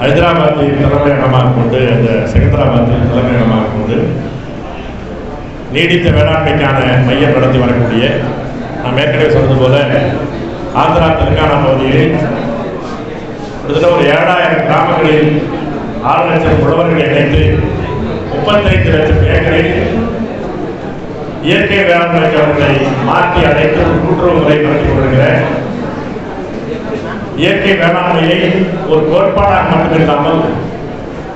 ஹைதராபாத்தில் தலைமையிடமாக கொண்டு அந்த செகந்திராபாத்தில் தலைமையிடமாக கொண்டு நீடித்த வேளாண்மைக்கான மையம் நடத்தி வரக்கூடிய நாம் ஏற்கனவே சொன்னது போல ஆந்திரா தெலுங்கானா பகுதியில் கிட்டத்தட்ட ஒரு 7000 கிராமங்களில் 6 லட்சம் உழவர்களை இணைத்து 35 லட்சம் ஏக்கரில் இயற்கை வேளாண்மைக்கு அவர்களை மாற்றி அடைத்து கூட்டுறவு முறை நடத்தி கொண்டிருக்கிற இயற்கை வேளாண்மையை ஒரு கோட்பாடாக மட்டுமில்லாமல்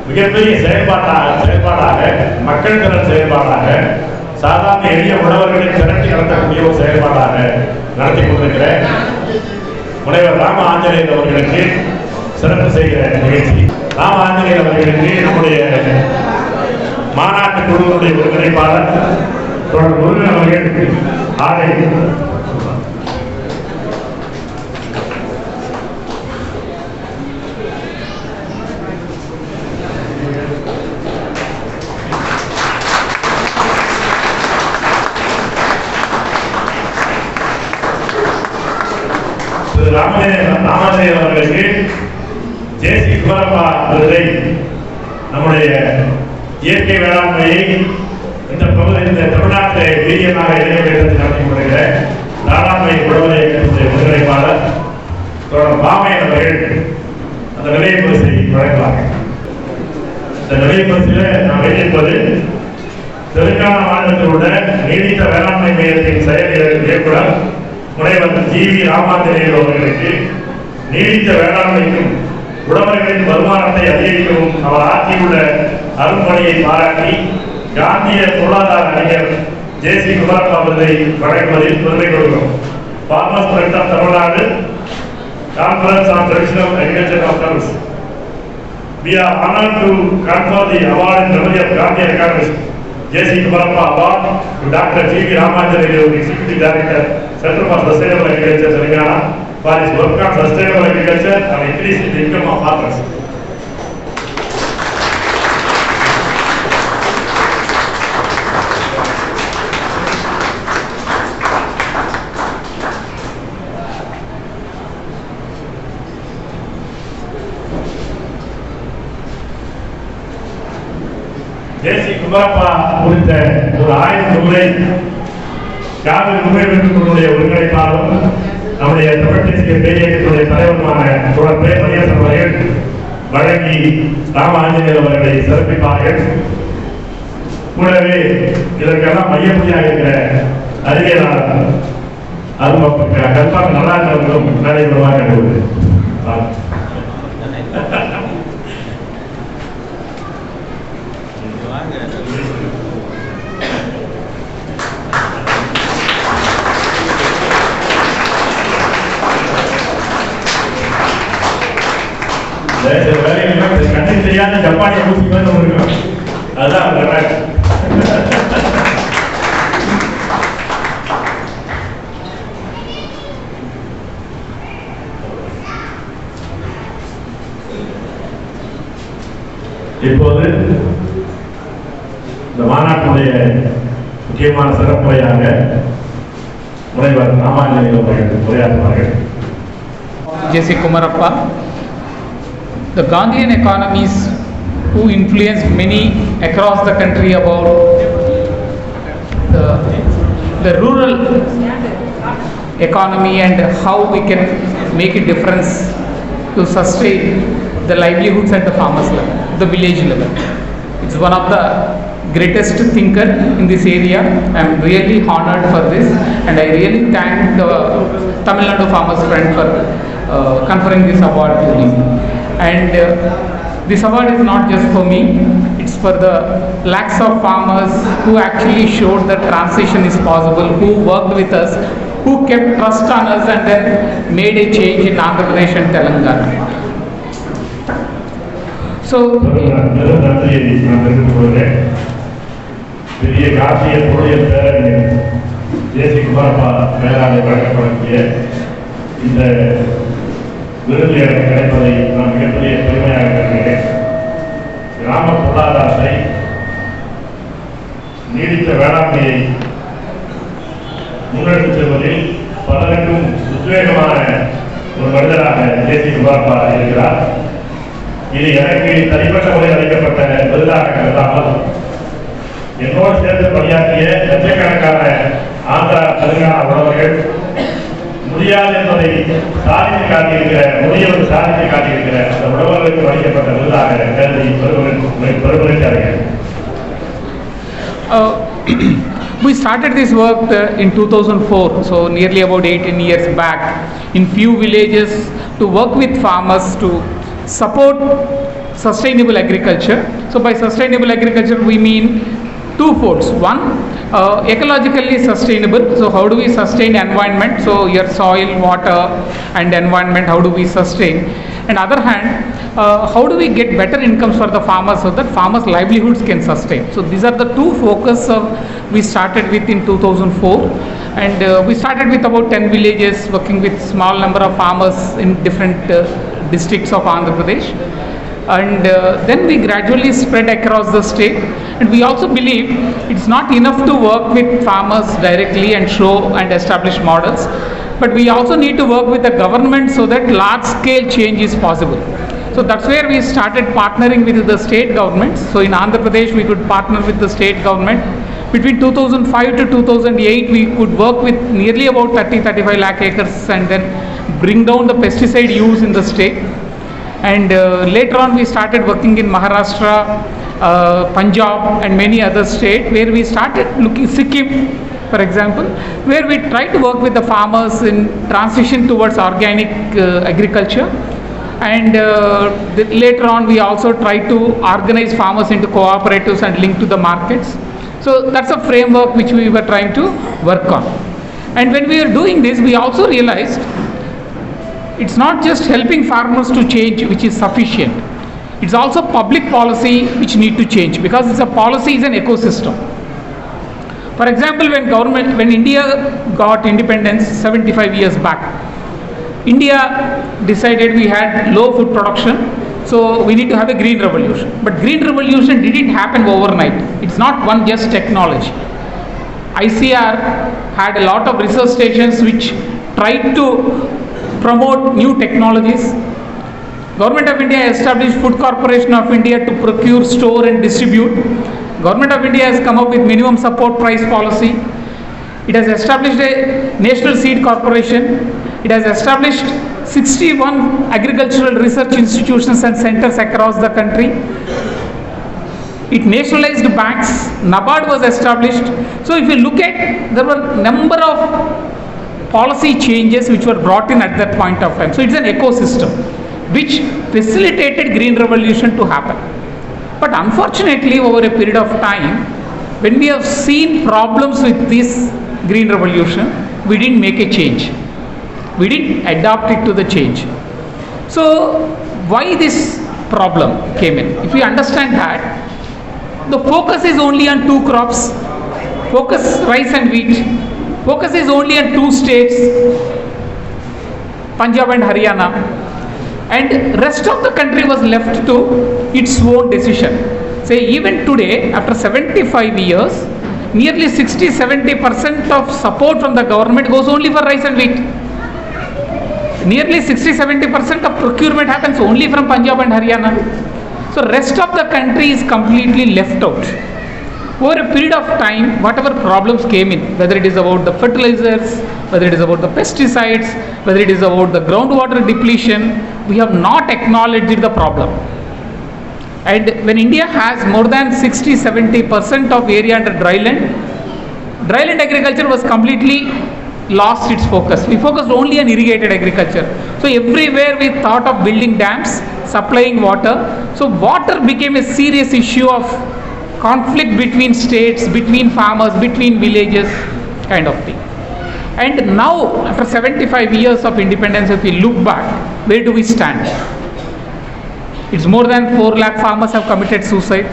மிகப்பெரிய செயல்பாடாக மக்கள் திறன் செயல்பாடாக சாதாரண எளிய உழவர்களை திரட்டி நடத்தக்கூடிய ஒரு செயல்பாடாக நடத்தி கொண்டிருக்கிற முனைவர் ராம ஆஞ்சநேயர் அவர்களுக்கு சிறப்பு செய்கிற நிகழ்ச்சி. ராம ஆஞ்சநேயர் அவர்களுக்கு நம்முடைய மாநாட்டு குழுவினுடைய ஒருங்கிணைப்பாளர் முருகன் அவர்களுக்கு ஆலை ராமஜெயம் அவர்களுக்கு ஜேசி குமரப்பா விருதை நம்முடைய இயற்கை வேளாண்மையை இந்த தமிழ்நாட்டில் வீரியமாக இளைஞர்கள் நடத்தி கொண்டிருக்கிற வேளாண்மை உழவரை இயக்கத்தினுடைய ஒருங்கிணைப்பாளர் தொடர் பாமையன் அவர்கள் அந்த நிலைய பரிசை வழங்குவார்கள். இந்த நிலைய பரிசில் நாம் வெளியிடுவது தெலுங்கானா மாநிலத்தில் உள்ள நீடித்த வேளாண்மை மையத்தின் செயல் இயக்குனர் முனைவர் ஜிவி ராமாஞ்சநேயுலு அவர்களுக்கு நீடித்த வேளாண்மைக்கும் உழவர்களின் வருமானத்தை அதிகரிக்கவும் அவர் ஆற்றியுள்ள அரும்பணியை பாராட்டி காந்திய பொருளாதார அறிஞர் ஜேசி குமரப்பா விருதை வழங்குவதில் பெருமை கொள்கிறோம். Farmers front of Tamil Nadu conference on traditional agriculture conference. We are honored to confer the award in memory of Gandhi economist J.C. Kumarappa Award to Dr. GV Ramanjaneyulu, Executive Director, Centre for Sustainable Agriculture, Telangana, for his work on sustainable agriculture and increasing the income of farmers. ஜேசி குமரப்பா குறித்த ஒரு ஆய்வு நூலை காவிரி நூலை ஒருங்கிணைப்பாளரும் நம்முடைய தமிழ் தேசிய பேரியக்கத்தினுடைய தலைவருமான தொடர் பிரேமணியன் அவர்கள் வழங்கி ராம ஆஞ்சநேயர் அவர்களை சிறப்பிப்பார்கள். கூடவே இதற்கெல்லாம் மையப்புள்ளியாக இருக்கிற அறிவியலாளர் கல்பாக நல்லாண்டவர்களும் நடைபெறுவார்கள். கண்ணு தெரியாத ஜப்பானிய ஊசி வந்து இருக்கும். அதுதான் இப்போது இந்த மாநாட்டுடைய முக்கியமான சிறப்புரையாக முனைவர் ராமாஞ்சநேயர் அவர்கள் உரையாற்றுவார்கள். J.C. Kumarappa. The Gandhian economists who influenced many across the country about the rural economy and how we can make a difference to sustain the livelihoods at the farmers level, the village level. It's one of the greatest thinker in this area. I am really honored for this, and I really thank the Tamil Nadu Farmers Front for conferring this award to me. And this award is not just for me, it's for the lakhs of farmers who actually showed that transition is possible, who worked with us, who kept trust on us and then made a change in Andhra Pradesh and Telangana. So பெரிய காந்திய பொருளியல் பேரறிஞர் ஜேசி குமரப்பா மேலாளர் வழங்கப்படக்கூடிய இந்த விருது எனக்கு கிடைப்பதை நான் மிகப்பெரிய பெருமையாக கருதுகிறேன். கிராம பொருளாதாரத்தை நீடித்த வேளாண்மையை முன்னெடுத்து செல்வதில் பலருக்கும் உத்வேகமான ஒரு மனிதராக ஜேசி குமரப்பா இருக்கிறார். இது எனக்கு தனிப்பட்ட முறையில் அளிக்கப்பட்ட விருதாக கருதாமல் என்னோடு சேர்ந்து பணியாற்றிய லட்சக்கணக்கான ஆந்திரா தெலுங்கானா உழவர்கள் முடியாது என்பதை சாதித்து காட்டியிருக்கிற முடியவர் சாதித்து காட்டியிருக்கிற அந்த உழவர்களுக்கு அளிக்கப்பட்ட விருதாக கருதி பெருமகிழ்ச்சி அடைகிறேன். We started this work in 2004, so nearly about 18 years back, in few villages to work with farmers to support sustainable agriculture. So by sustainable agriculture we mean two folds. One, ecologically sustainable. So how do we sustain environment? So your soil, water and environment, how do we sustain? And other hand, how do we get better incomes for the farmers so that farmers' livelihoods can sustain? So these are the two focus we started with in 2004, and we started with about 10 villages, working with small number of farmers in different districts of Andhra Pradesh. And then we gradually spread across the state, and we also believe it's not enough to work with farmers directly and show and establish models, but we also need to work with the government so that large scale change is possible. So that's where we started partnering with the state governments. So in Andhra Pradesh we could partner with the state government. Between 2005 to 2008 we could work with nearly about 30-35 lakh acres and then bring down the pesticide use in the state. And later on we started working in Maharashtra, Punjab and many other states, where we started looking, Sikkim for example, where we try to work with the farmers in transition towards organic agriculture. And later on we also try to organize farmers into cooperatives and link to the markets. So that's a framework which we were trying to work on. And when we were doing this, we also realized it's not just helping farmers to change which is sufficient. It's also public policy which need to change, because it's a policy is an ecosystem. For example, when India got independence 75 years back, India decided we had low food production, so we need to have a green revolution. But green revolution didn't happen overnight. It's not one just technology. ICR had a lot of research stations which tried to promote new technologies. Government of India established Food Corporation of India to procure, store and distribute. Government of India has come up with minimum support price policy. It has established a National Seed Corporation. It has established 61 agricultural research institutions and centers across the country. It nationalized banks. NABARD was established. So if you look at, there were number of policy changes which were brought in at that point of time. So it's an ecosystem which facilitated green revolution to happen. But unfortunately, over a period of time, when we have seen problems with this green revolution, we didn't make a change. We didn't adapt it to the change. So why this problem came in? If we understand that, the focus is only on two crops, focus rice and wheat, focus is only on two states, Punjab and Haryana, and rest of the country was left to its own decision. Say even today, after 75 years, nearly 60-70% of support from the government goes only for rice and wheat. Nearly 60-70% of procurement happens only from Punjab and Haryana. So rest of the country is completely left out. Over a period of time, whatever problems came in, whether it is about the fertilizers, whether it is about the pesticides, whether it is about the groundwater depletion, we have not acknowledged the problem. And when India has more than 60-70% of area under dryland agriculture was completely lost its focus. We focused only on irrigated agriculture. So everywhere we thought of building dams, supplying water. So water became a serious issue of conflict between states, between farmers, between villages, kind of thing. And now, after 75 years of independence, if we look back, where do we stand? It's more than 4 lakh farmers have committed suicide.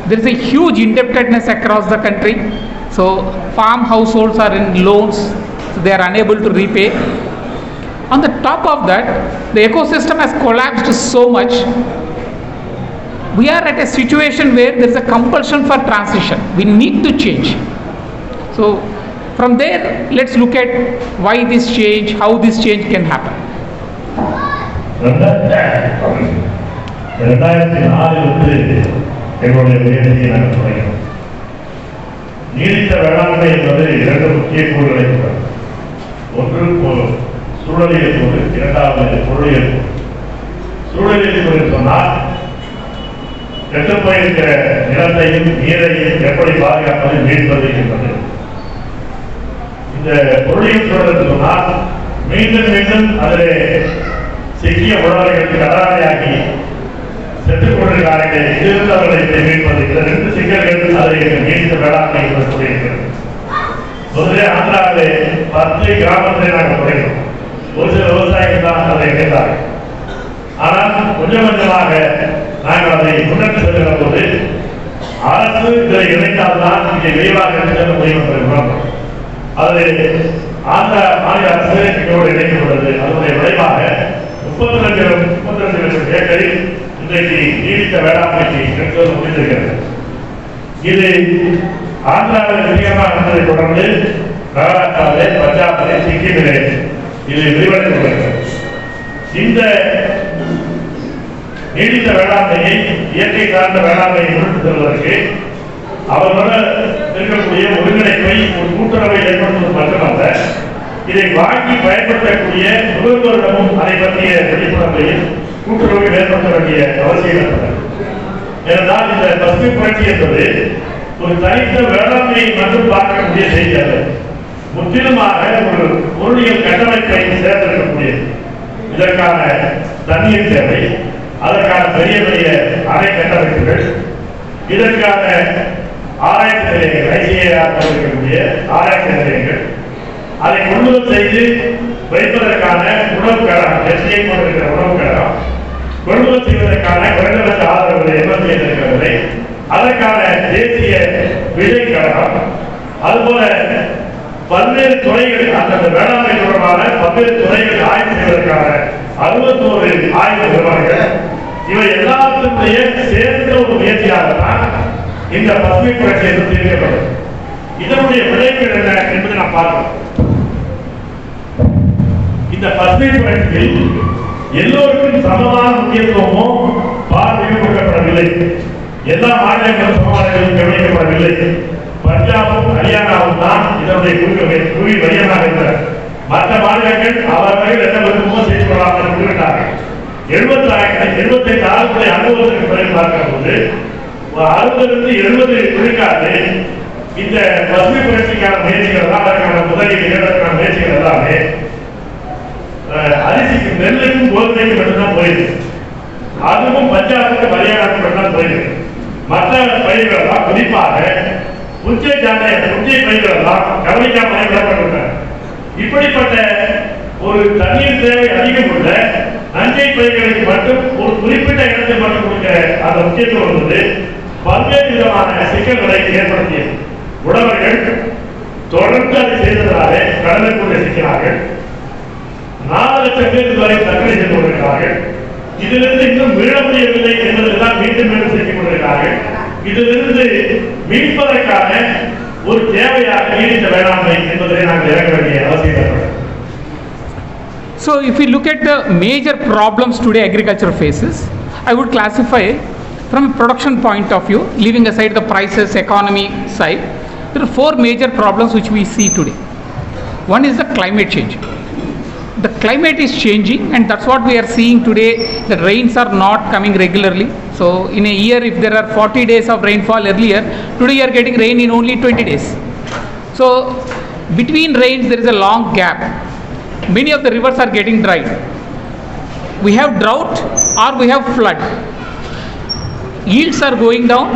There is a huge indebtedness across the country. So farm households are in loans, so they are unable to repay. On the top of that, the ecosystem has collapsed so much. We are at a situation where there is a compulsion for transition. We need to change. So from there, let's look at why this change, how this change can happen. 2004 எங்களுடைய முயற்சியை நாங்கள் தொடங்கினோம். நீடித்த வேளாண்மை என்பது 2 முக்கிய கூறுகளை கொண்டது. ஒன்று சூழலியல் கூறு, இரண்டாவது பொருளியல் கூறு. சூழலியல் கூறு சொன்னால் கெட்டுப்போயிருக்கிற நிலத்தையும் நீரையும் எப்படி பாதுகாப்பது, மீட்பது என்பது. இந்த பொருளியல் சூழல் சொன்னால் மீண்டும் மீண்டும் அதில் சிக்கிய உழவர்களுக்கு கடாரையாகி செத்துக் கொண்டிருக்கிறார்கள். இதிலிருந்து அவர்களை மீட்பது. இந்த 2 சிக்கல்கள் அதை நீடித்த வேளாண்மை என்று கூறியிருக்கிறது. முதலே ஆந்திராவிலே 10 கிராமத்தை நாங்கள் குறைக்கிறோம். ஒரு சில விவசாயிகள் தான் அதை இணைந்தார்கள். ஆனால் கொஞ்சம் கொஞ்சமாக நாங்கள் அதை முன்னெடுத்து செல்கிற போது அரசு இதை இணைத்தால்தான் இதை விரைவாக செல்ல முடியும் என்று உணர்ந்தோம். அதில் ஆந்திர மாநில அரசு எங்களோடு இணைக்கப்பட்டது. அதனுடைய விளைவாக 32 லட்சம் ஏக்கரில் இன்றைக்கு நீடித்த வேளாண்மைக்கு பெற்றோர் முடிந்திருக்கிறது. இது ஆந்திராவில் அதிகமாக இருந்ததை தொடர்ந்து மகாராஷ்டிராவிலே, பஞ்சாபிலே, சிக்கிமிலே இது விரிவடைந்துள்ளது. இந்த நீடித்த வேளாண்மையை, இயற்கை சார்ந்த வேளாண்மையை முன்னெடுத்து செல்வதற்கு அவர்களோடு இருக்கக்கூடிய ஒருங்கிணைப்பை, ஒரு கூட்டுறவை ஏற்படுத்துவது மட்டுமல்ல, இதை வாங்கி பயன்படுத்தக்கூடிய நுகர்வோரிடமும் அதை பற்றிய விழிப்புணர்வையும் கூட்டுறவை ஏற்படுத்த வேண்டிய அவசியம் இருக்கிறது. ஏனென்றால் இந்த பசுமை புரட்சி என்பது ஒரு தனித்த வேளாண்மையை மட்டும் பார்க்கக்கூடிய செய்தி அல்ல. முற்றிலுமாக ஒரு பொருளியல் கட்டமைப்பை சேர்ந்திருக்கக்கூடியது. இதற்கான தண்ணீர் தேவை, அதற்கான பெரிய பெரிய அறை கட்டமைப்புகள், இதற்கான ஆராய்ச்சி நிலையங்கள், ஐசிஏஆர் இருக்கக்கூடிய ஆராய்ச்சி நிலையங்கள், அதை கொள்முதல் செய்து வைப்பதற்கான உணவு கழகம், எஸ்ஐ கொண்டிருக்கிற உணவு கழகம், கொள்முதல் செய்வதற்கான குறைந்தபட்ச ஆதரவு எம்எல்ஏ இருக்கிறது, அதற்கான தேசிய விதை கழகம், அதுபோல பல்வேறு துறைகள், அந்த வேளாண்மை தொடர்பான பல்வேறு துறைகள் ஆய்வு செய்வதற்கான 61 ஆய்வு நிறுவனங்கள், இவை எல்லாத்துடைய சேர்ந்த ஒரு முயற்சியாகத்தான் இந்த பசுமை புரட்சி என்று தெரிவிக்கப்படும். இதனுடைய விளைவுகள் என்ன என்பதை நாம் பார்க்கிறோம். இந்த பசுமை புரட்சியில் எல்லோருக்கும் சமமான முக்கியத்துவமோ பார்வையும் கொடுக்கப்படவில்லை. எல்லா மாநிலங்களும் சமமான கவனிக்கப்படவில்லை. பஞ்சாபும் ஹரியானாவும் தான் இதனுடைய குவி மையமாக இருக்கிறார். மற்ற மாநிலங்கள் அவர்கள் என்ன விருப்பமோ செய்து கொள்ளலாம் என்று கூறினார்கள். 75 ஆண்டுகளை அனுபவத்திற்கு பிறகு பார்க்கிற போது 60-70 விழுக்காடு இந்த பசுமை புரட்சிக்கான முயற்சிகள் தான், அதற்கான முதலீடுகளுக்கான முயற்சிகள் எல்லாமே அரிசிக்கு, நெல்லுக்கும் கோதுமைக்கு மட்டும்தான் போயிருக்கு. அதுவும் பஞ்சாபுக்கு ஹரியானாவுக்கு மட்டும்தான் போயிருக்கு. மற்ற பயிர்கள் எல்லாம், குறிப்பாக புஞ்சை பயிர்கள் எல்லாம் கவனிக்காமல் விடப்பட்டுள்ளன. இப்படிப்பட்ட ஒரு தண்ணீர் தேவை அதிகம் உள்ள நஞ்சை பயிர்களுக்கு மட்டும் ஒரு குறிப்பிட்ட இடத்தில் மட்டும் கொடுக்க அந்த முக்கியத்துவம் என்பது பல்வேறு விதமான சிக்கல்களை ஏற்படுத்தியது. உழவர்கள் தொடர்ந்து அதை செய்ததாலே கடலுக்குள்ளே சிக்கிறார்கள். 4 லட்சம் பேர் இதுவரை தற்கொலை செய்து கொண்டிருக்கிறார்கள். இதிலிருந்து இன்னும் மீள முடியவில்லை என்பதெல்லாம் மீண்டும் மீண்டும் செய்து கொண்டிருக்கிறார்கள். இதிலிருந்து மீட்பதற்கான ஒரு தேவையாக நீடித்த வேளாண்மை என்பதை நாங்கள் இறங்க வேண்டிய அவசியம் ஏற்படும். So if we look at the major problems today agriculture faces, I would classify from a production point of view, leaving aside the prices, economy side, there are 4 major problems which we see today. One is the climate change. The climate is changing, and that's what we are seeing today. The rains are not coming regularly. So in a year, if there are 40 days of rainfall earlier, today you are getting rain in only 20 days. So between rains there is a long gap. Many of the rivers are getting dried. We have drought or we have flood. Yields are going down,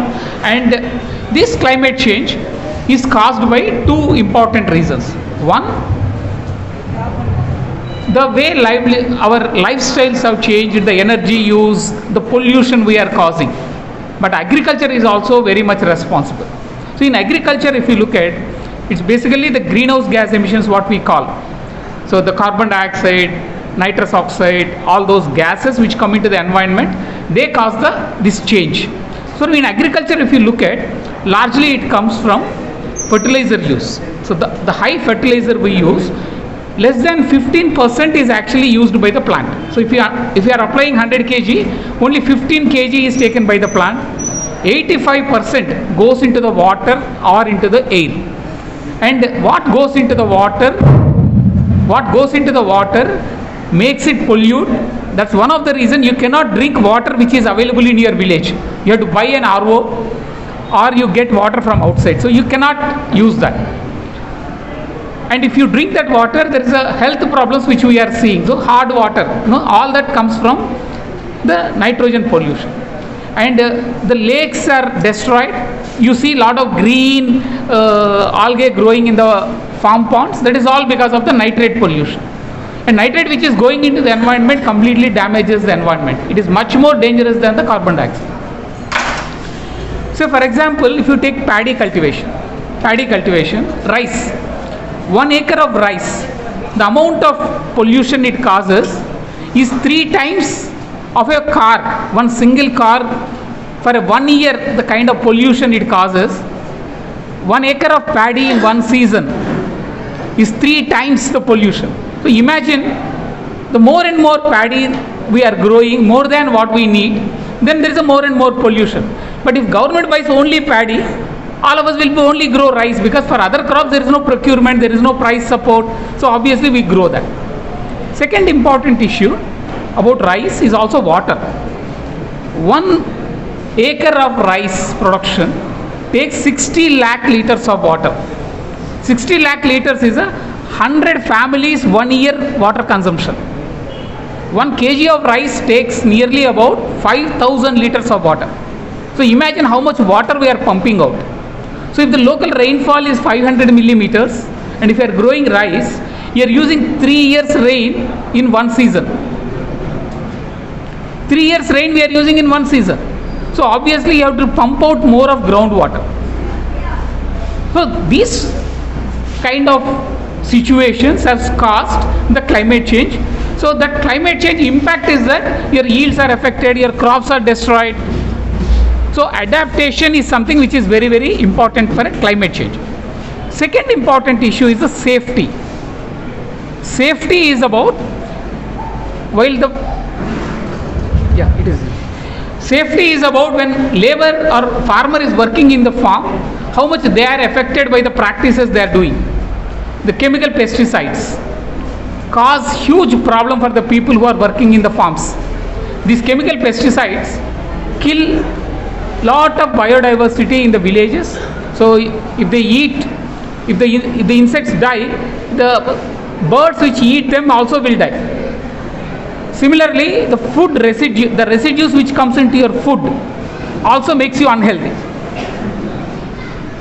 and this climate change is caused by 2 important reasons. One, the way our lifestyles have changed, the energy use, the pollution we are causing. But agriculture is also very much responsible. So in agriculture, if you look at, it's basically the greenhouse gas emissions, what we call. So the carbon dioxide, nitrous oxide, all those gases which come into the environment, they cause this change. So in agriculture, if you look at, largely it comes from fertilizer use. So the high fertilizer we use less than 15% is actually used by the plant. So if you are applying 100 kg, only 15 kg is taken by the plant. 85% goes into the water or into the air. And what goes into the water makes it pollute. That's one of the reasons you cannot drink water which is available in your village. You have to buy an RO or you get water from outside. So you cannot use that. And if you drink that water, there is a health problems which we are seeing. So hard water, all that comes from the nitrogen pollution. And the lakes are destroyed. You see a lot of green algae growing in the farm ponds. That is all because of the nitrate pollution. And nitrate which is going into the environment completely damages the environment. It is much more dangerous than the carbon dioxide. So for example, if you take paddy cultivation, rice. 1 acre of rice, the amount of pollution it causes is 3 times of a car, one single car. For a 1 year, the kind of pollution it causes. 1 acre of paddy in one season is 3 times the pollution. So imagine, the more and more paddy we are growing, more than what we need, then there is a more and more pollution. But if government buys only paddy, all of us will only grow rice, because for other crops there is no procurement, there is no price support. So obviously we grow that. Second important issue about rice is also water. 1 acre of rice production takes 60 lakh liters of water. 60 lakh liters is 100 families 1 year water consumption. 1 kg of rice takes nearly about 5,000 liters of water. So imagine how much water we are pumping out. So if the local rainfall is 500 millimeters, and if you are growing rice, you are using 3 years rain in one season. 3 years rain we are using in one season. So obviously you have to pump out more of groundwater. So these kind of situations have caused the climate change. So that climate change impact is that your yields are affected, your crops are destroyed. So adaptation is something which is very, very important for climate change. Second important issue is the safety. Safety is about, safety is about when labor or farmer is working in the farm, how much they are affected by the practices they are doing. The chemical pesticides cause huge problem for the people who are working in the farms. These chemical pesticides kill lot of biodiversity in the villages. So if they eat, if the insects die, the birds which eat them also will die. Similarly, the food residue, the residues which comes into your food also makes you unhealthy.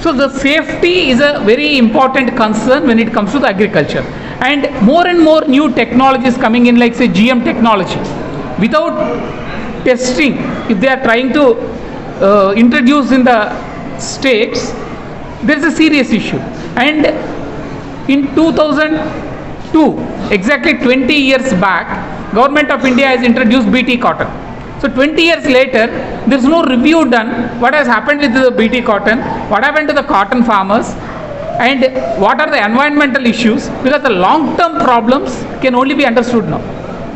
So the safety is a very important concern when it comes to the agriculture. And more new technologies coming in, like say GM technology. Without testing, if they are trying to introduce in the states, there is a serious issue. And in 2002, exactly 20 years back, Government of India has introduced BT cotton. So 20 years later, there is no review done. What has happened with the BT cotton? What happened to the cotton farmers? And what are the environmental issues? Because the long-term problems can only be understood now.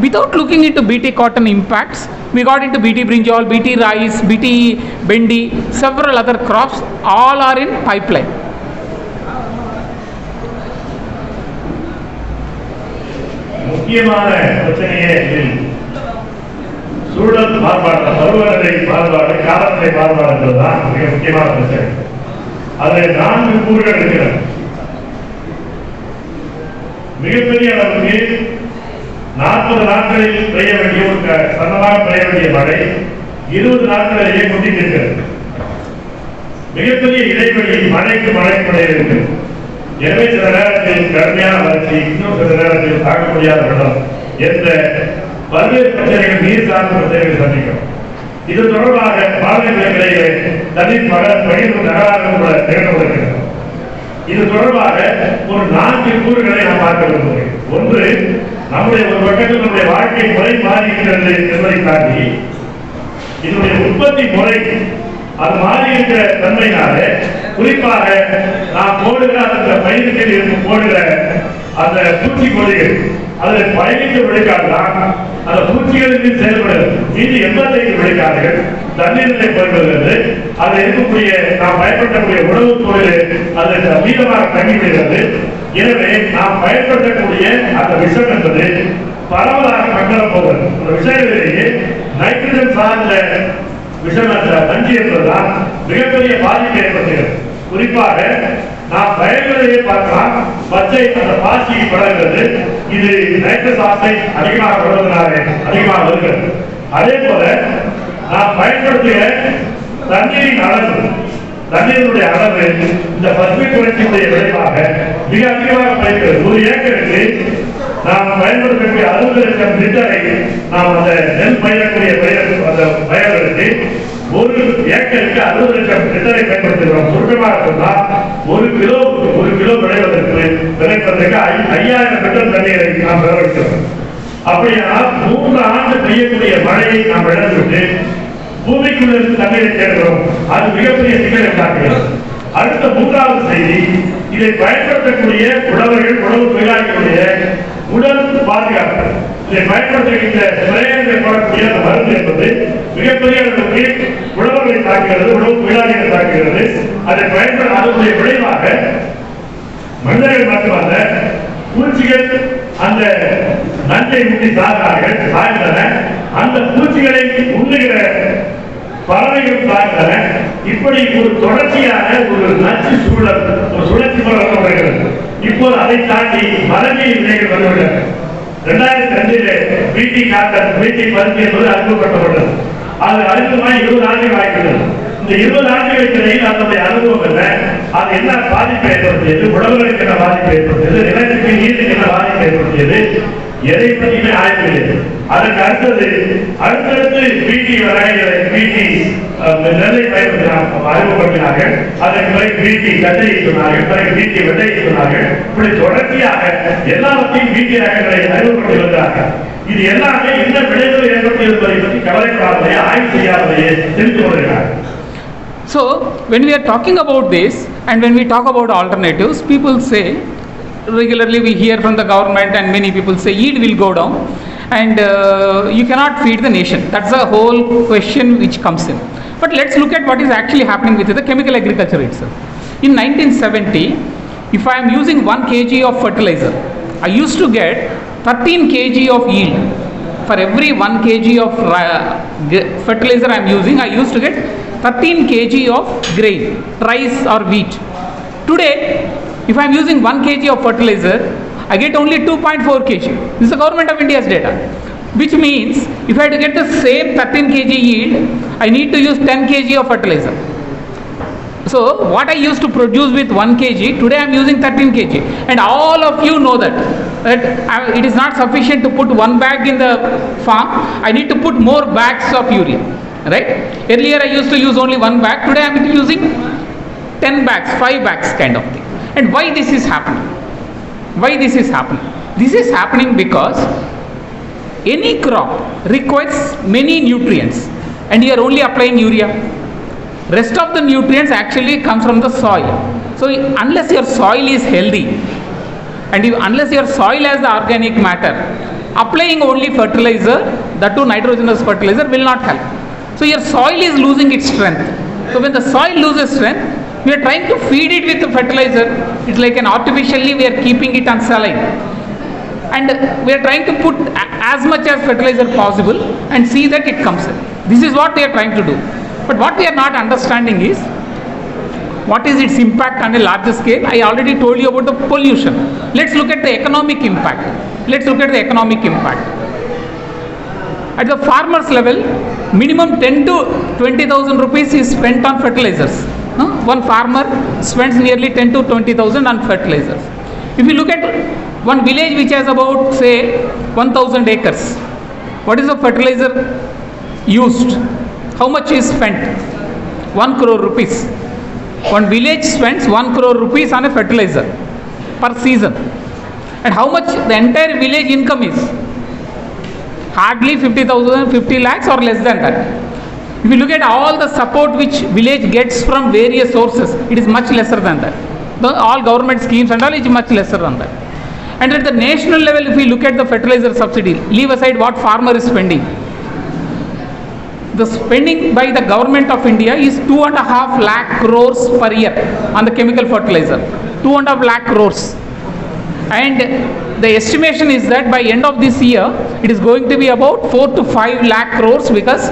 Without looking into BT cotton impacts, we got into BT brinjal, BT rice, BT bendi, several other crops, all are in pipeline. முக்கியமான பிரச்சனையே இதில் சூழல் மாறுபாடு, பருவநிலை மாறுபாடு, காலநிலை மாறுபாடு என்பதுதான் மிக முக்கியமான பிரச்சனை. அதில் 4 கூறுகள் இருக்கிறது. மிகப்பெரிய அளவுக்கு 40 நாட்களில் பெய்ய வேண்டிய ஒரு சன்னமாக பெய்ய வேண்டிய மழை 20 நாட்களிலேயே கொண்டிருக்கிறது. மிகப்பெரிய இடைவெளி மழைக்கு இருக்கிறது. எனவே சில நேரத்தில் கடுமையான வறட்சி, இன்னும் சில நேரத்தில் தாக்க முடியாத வெள்ளம் என்ற பல்வேறு பிரச்சனைகள், நீர் சார்ந்த பிரச்சனைகளை சந்திக்கும். இது தொடர்பாக மாநிலங்களிலே தண்ணீர் பகிர்வு நகராக கூட திகழப்படுகிறது. இது தொடர்பாக ஒரு 4 கூறுகளை நாம் பார்க்க விரும்புகிறேன். ஒன்று, நம்முடைய ஒரு பக்கத்தில் நம்முடைய வாழ்க்கை முறை மாறியிருக்கிறது என்பதை தாண்டி இதனுடைய உற்பத்தி முறை அது மாறி இருக்கிற தன்மையினால, குறிப்பாக நாம் போடுகிற அந்த பயிர்கள் போடுகிற அந்த பூச்சிக்கொல்லிகள் அதில் 15 விழுக்காடு தான் அந்த பூச்சிகளுக்கு செயல்படுகிறது. மீது 85 விழுக்காடுகள் தண்ணீரை பெறுகிறது. அதில் இருக்கக்கூடிய நாம் பயன்படுத்தக்கூடிய உணவுப் பொருள் அது மீதமாக தங்கிவிடுகிறது. எனவே நாம் பயன்படுத்தக்கூடிய அந்த விஷம் என்பது பரவலாக மங்கள போகிறது. அந்த விஷயங்களிலேயே நைட்ரஜன் சார்ந்த விஷம் என்ற நஞ்சு என்பதுதான் மிகப்பெரிய பாதிப்பை ஏற்படுத்துகிறது. குறிப்பாக நாம் வயல்களிலே பார்க்கலாம், பச்சை அந்த பாசி படர்கிறது. இது நைட்ரஸ் ஆக்சைடு அதிகமாக வருவதனாலே அதிகமாக வருகிறது. அதே போல நாம் பயன்படுத்திய தண்ணீரின் அளவு, தண்ணீருடைய அளவு இந்த பசுமை புரட்சியுடைய விளைவாக மிக அதிகமாக பயன்படுகிறது. 1 ஏக்கருக்கு நாம் பயன்படுத்தக்கூடிய 60 லட்சம் லிட்டரை நாம் அந்த நெல் பயிரக்கூடிய அந்த வயல்களுக்கு 1 ஏக்கருக்கு 60 லட்சம் லிட்டரை பயன்படுத்துகிறோம். சுருக்கமாக சொன்னால் 1 கிலோ விளைவதற்கு 5000 லிட்டர் தண்ணீரை நாம் செலவழிக்கிறோம். அப்படியானால் 3 ஆண்டு பெய்யக்கூடிய மழையை நாம் இழந்துவிட்டு பூமிக்குள்ள இருந்து தண்ணீரை தேடுகிறோம். அது மிகப்பெரிய சிக்கலை உண்டாக்குகிறது. அடுத்த 3வது செய்தி, இதை பயன்படுத்தக்கூடிய உழவர்கள், உணவு தொழிலாளிகளுடைய உடல் பாதுகாப்பு. இதை பயன்படுத்துகின்ற சிறையில் போடக்கூடிய அந்த மருந்து என்பது மிகப்பெரிய அளவுக்கு உழவர்களை தாக்குகிறது, உணவு தொழிலாளிகளை தாக்குகிறது. அதை அதனுடைய விளைவாக மனிதர்கள் மட்டுமல்ல, பூச்சிகள் அந்த நஞ்சை முட்டி சாய்ந்தன. அந்த பூச்சிகளை உண்ணுகிற பறவைகள் சாய்ந்தன. இப்படி ஒரு தொடர்ச்சியான ஒரு நச்சு சூழல், ஒரு சுழற்சி பரவல் வருகிறது. இப்போது அதை தாண்டி மரபியல் வினைகள் வந்துவிட்டன. 2002 பிடி காட்டன், பிடி பருத்தி என்பது அறிமுகப்படுத்தப்பட்டது. அது அறிமுகமாக 20 ஆண்டுகள் ஆகிவிட்டது. இந்த 20 ஆண்டுகளுக்கு இடையில் அதனுடைய அனுபவம் என்ன, அது என்ன பாதிப்பை ஏற்படுத்தியது, உடல்களுக்கு என்ன பாதிப்பை ஏற்படுத்தியது, நிலத்துக்கு நீருக்கு என்ன பாதிப்பை ஏற்படுத்தியது, எதை பற்றியுமே ஆய்வு இல்லை. அதற்கு அடுத்தடுத்து பிடி வகைகளை பிடி நெல்லை அறிமுகப்படுத்தினார்கள். அதற்கு பிறகு பிடி கட்டையை சொன்னார்கள், பிறகு பிடி வெட்டையை சொன்னார்கள். இப்படி தொடர்ச்சியாக எல்லாவற்றையும் பிடி ரகங்களை அறிமுகப்படுத்தி வருகிறார்கள். இது எல்லாமே என்ன விளைவுகள் ஏற்படுத்தியது என்பதை பற்றி கவலைப்படாமலே, ஆய்வு செய்யாமலேயே தெரிந்து கொண்டிருக்கிறார்கள். So, when we are talking about this and when we talk about alternatives, people say, regularly we hear from the government and many people say yield will go down and you cannot feed the nation. That's the whole question which comes in. But let's look at what is actually happening with the chemical agriculture itself. In 1970, if I am using 1 kg of fertilizer, I used to get 13 kg of yield. For every 1 kg of fertilizer I am using, I used to get 13 kg of grain, rice or wheat. Today, if I am using 1 kg of fertilizer, I get only 2.4 kg. This is the government of India's data. Which means, if I have to get the same 13 kg yield, I need to use 10 kg of fertilizer. So, what I used to produce with 1 kg, today I am using 13 kg. And all of you know that it is not sufficient to put 1 bag in the farm. I need to put more bags of urea. Right? Earlier I used to use only 1 bag. Today I am using 10 bags, 5 bags kind of thing. And why this is happening? Why this is happening? This is happening because any crop requires many nutrients and you are only applying urea. Rest of the nutrients actually comes from the soil. So unless your soil is healthy and unless your soil has the organic matter, applying only fertilizer, that too nitrogenous fertilizer, will not help. So your soil is losing its strength. So when the soil loses strength, we are trying to feed it with the fertilizer. It's like an artificially we are keeping it on saline. And we are trying to put as much as fertilizer possible and see that it comes in. This is what we are trying to do. But what we are not understanding is, what is its impact on a larger scale? I already told you about the pollution. Let's look at the economic impact. Let's look at the economic impact. At the farmer's level, minimum 10 to 20,000 rupees is spent on fertilizers. One farmer spends nearly 10 to 20,000 on fertilizers. If you look at one village which has about say 1,000 acres, what is the fertilizer used? How much is spent? 1 crore rupees. One village spends 1 crore rupees on a fertilizer per season. And how much the entire village income is? Hardly 50,000, 50 lakhs or less than that. If you look at all the support which village gets from various sources, it is much lesser than that. All government schemes and all is much lesser than that. And at the national level, if we look at the fertilizer subsidy, leave aside what farmer is spending. The spending by the government of India is 2.5 lakh crores per year on the chemical fertilizer. 2.5 lakh crores. And the estimation is that by end of this year, it is going to be about 4 to 5 lakh crores because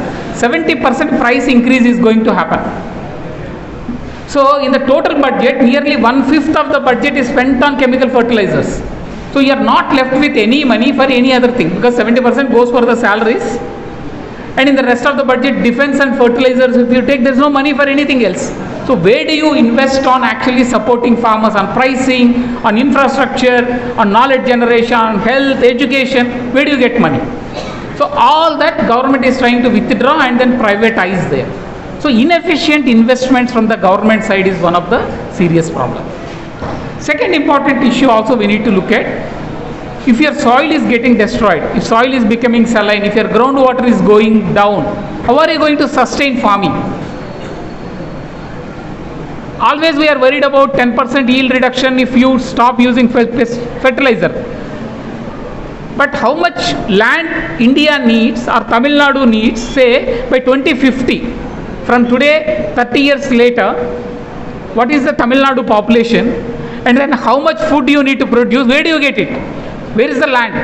70% price increase is going to happen. So in the total budget, nearly 1/5 of the budget is spent on chemical fertilizers. So you are not left with any money for any other thing because 70% goes for the salaries. And in the rest of the budget, defense and fertilizers, if you take, there is no money for anything else. So where do you invest on actually supporting farmers, on pricing, on infrastructure, on knowledge generation, on health, education? Where do you get money? So all that government is trying to withdraw and then privatize there. So inefficient investments from the government side is one of the serious problems. Second important issue also we need to look at. If your soil is getting destroyed, if soil is becoming saline, if your groundwater is going down, how are you going to sustain farming? Always we are worried about 10% yield reduction if you stop using fertilizer. But how much land India needs or Tamil Nadu needs, say by 2050, from today 30 years later, what is the Tamil Nadu population, and then how much food you need to produce? Where do you get it? Where is the land?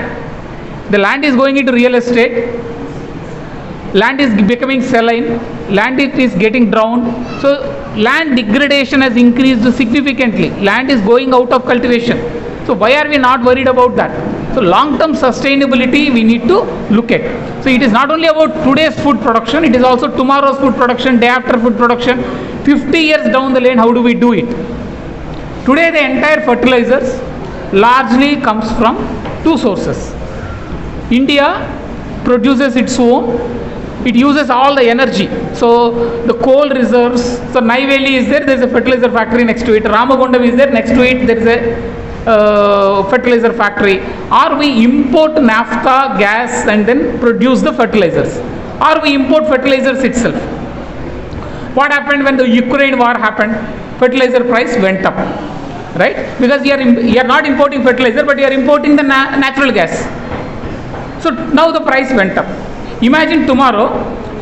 The land is going into real estate. Land is becoming saline. Land is getting drowned. So land degradation has increased significantly. Land is going out of cultivation. So why are we not worried about that? So long-term sustainability we need to look at. So it is not only about today's food production, it is also tomorrow's food production, day after food production. 50 years down the lane, how do we do it? Today the entire fertilizers largely comes from two sources. India produces its own. It uses all the energy. So the coal reserves. So Naiveli is there is a fertilizer factory next to it. Ramagondam is there, next to it there is a fertilizer factory. Or we import naphtha, gas and then produce the fertilizers. Or we import fertilizers itself. What happened when the Ukraine war happened? Fertilizer price went up. Right? Because you are not importing fertilizer, but you are importing the natural gas. So now the price went up. Imagine tomorrow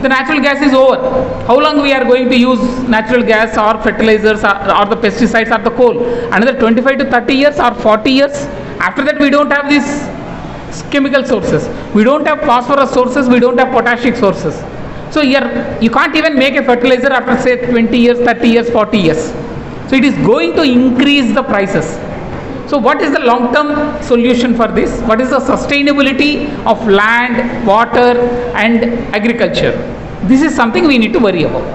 the natural gas is over. How long we are going to use natural gas or fertilizers or the pesticides or the coal? Another 25 to 30 years or 40 years? After that we don't have these chemical sources. We don't have phosphorus sources. We don't have potassic sources. So you can't even make a fertilizer after say 20 years, 30 years, 40 years. So it is going to increase the prices. So what is the long-term solution for this? What is the sustainability of land, water and agriculture? This is something we need to worry about.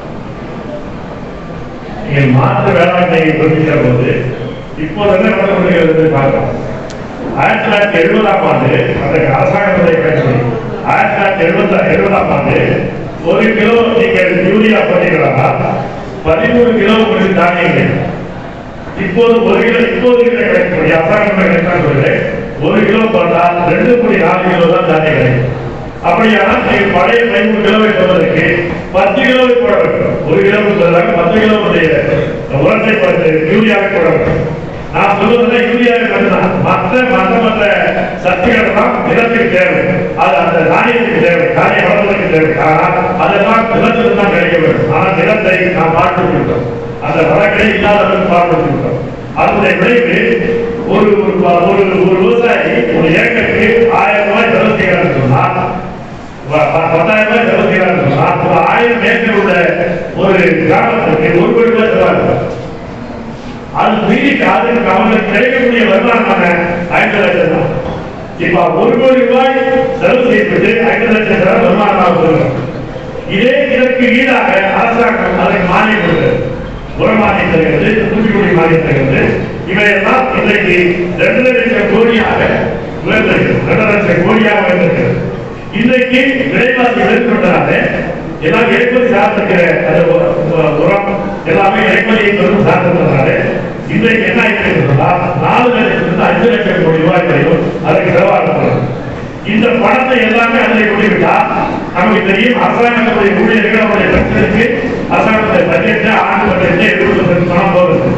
மாற்று வேளாண்மையை குறிப்பிட்ட போது இப்போது என்ன நடந்து பார்க்கலாம். 1970ஆம் ஆண்டு அந்த அரசாங்கத்துடைய கட்சி 1970ஆம் ஆண்டு 1 கிலோ நீங்கள் யூரியா போட்டீங்களா 13 கிலோ உங்களுக்கு தானியங்கள். இப்போது 1 கிலோ இப்போது கிடைக்கக்கூடிய அரசாங்கம் கிடைக்கிறது 1 கிலோ போட்டால் 2.4 கிலோ தான் தானியம் கிடைக்கும். அப்படியானால் நீங்கள் பழைய 13 கிலோவை போவதற்கு 10 கிலோவை போட வேண்டும். 1 கிலோவுக்கு பதிலாக 10 கிலோவுடைய உரத்தை யூரியாவை போட வேண்டும். நான் சொல்வதுனா யூரியாவை மட்டும்தான். மற்ற சக்திகள் தான் நிலத்துக்கு தேவை. அது அந்த தானியத்துக்கு தேவை, தானிய வளர்வதற்கு தேவை. ஆனால் அதெல்லாம் நிலத்துக்கு தான் கிடைக்க வேண்டும். ஆனால் நிலத்தை நாம் பார்த்து விட்டோம். அந்த வளங்களை இல்லாதவர்கள் பார்த்து விட்டோம். அதனுடைய விளைவு ஒரு விவசாயி ஒரு ஏக்கருக்கு 1000 ரூபாய் செலவு செய்யறான்னு சொன்னால் 10,000 ரூபாய் செலவு செய்யறான்னு சொன்னால் ஒரு 1000 ஏக்கர் உள்ள ஒரு கிராமத்துக்கு 1 கோடி ரூபாய் செலவாகும். அது மீறி அதுக்கு அவங்களுக்கு கிடைக்கக்கூடிய வருமானமான 5 லட்சம் தான். இப்ப 1 கோடி ரூபாய் செலவு செய்யப்பட்டு 5 லட்சம் ரூபாய் வருமானமாக வருகிறோம். இதற்கு ஈடாக அரசாங்கம் அதற்கு மானியம் கொடுக்கிறது. உரமானியம் தருகிறது, பூச்சிக்கொடி மானியம் தருகிறது. இவையெல்லாம் இன்றைக்கு 2 லட்சம் கோடியாக உயர்ந்திருக்கிறது. 2 லட்சம் கோடியாக உயர்ந்திருக்கிறது. இன்றைக்கு விலைவாசி உயர்ந்திருப்பதனால எல்லாம் இறக்குமதி சார்ந்திருக்கிற அந்த உரம் எல்லாமே இறக்குமதியை சார்ந்திருப்பதனால இன்றைக்கு என்ன ஆயிடுச்சுன்னா 4 லட்சத்திலிருந்து 5 லட்சம் கோடி ரூபாய் வரைக்கும் அதுக்கு செலவாகப்படுது. இந்த பணத்தை எல்லாமே அதில் கூடிவிட்டால் நமக்கு தெரியும் அரசாங்கத்துடைய ஊழியர்கள் அவருடைய பிரச்சனைக்கு அரசாங்கத்துடைய பட்ஜெட்டை ஆண்டு பட்ஜெட்டை 70% பணம் போகுது.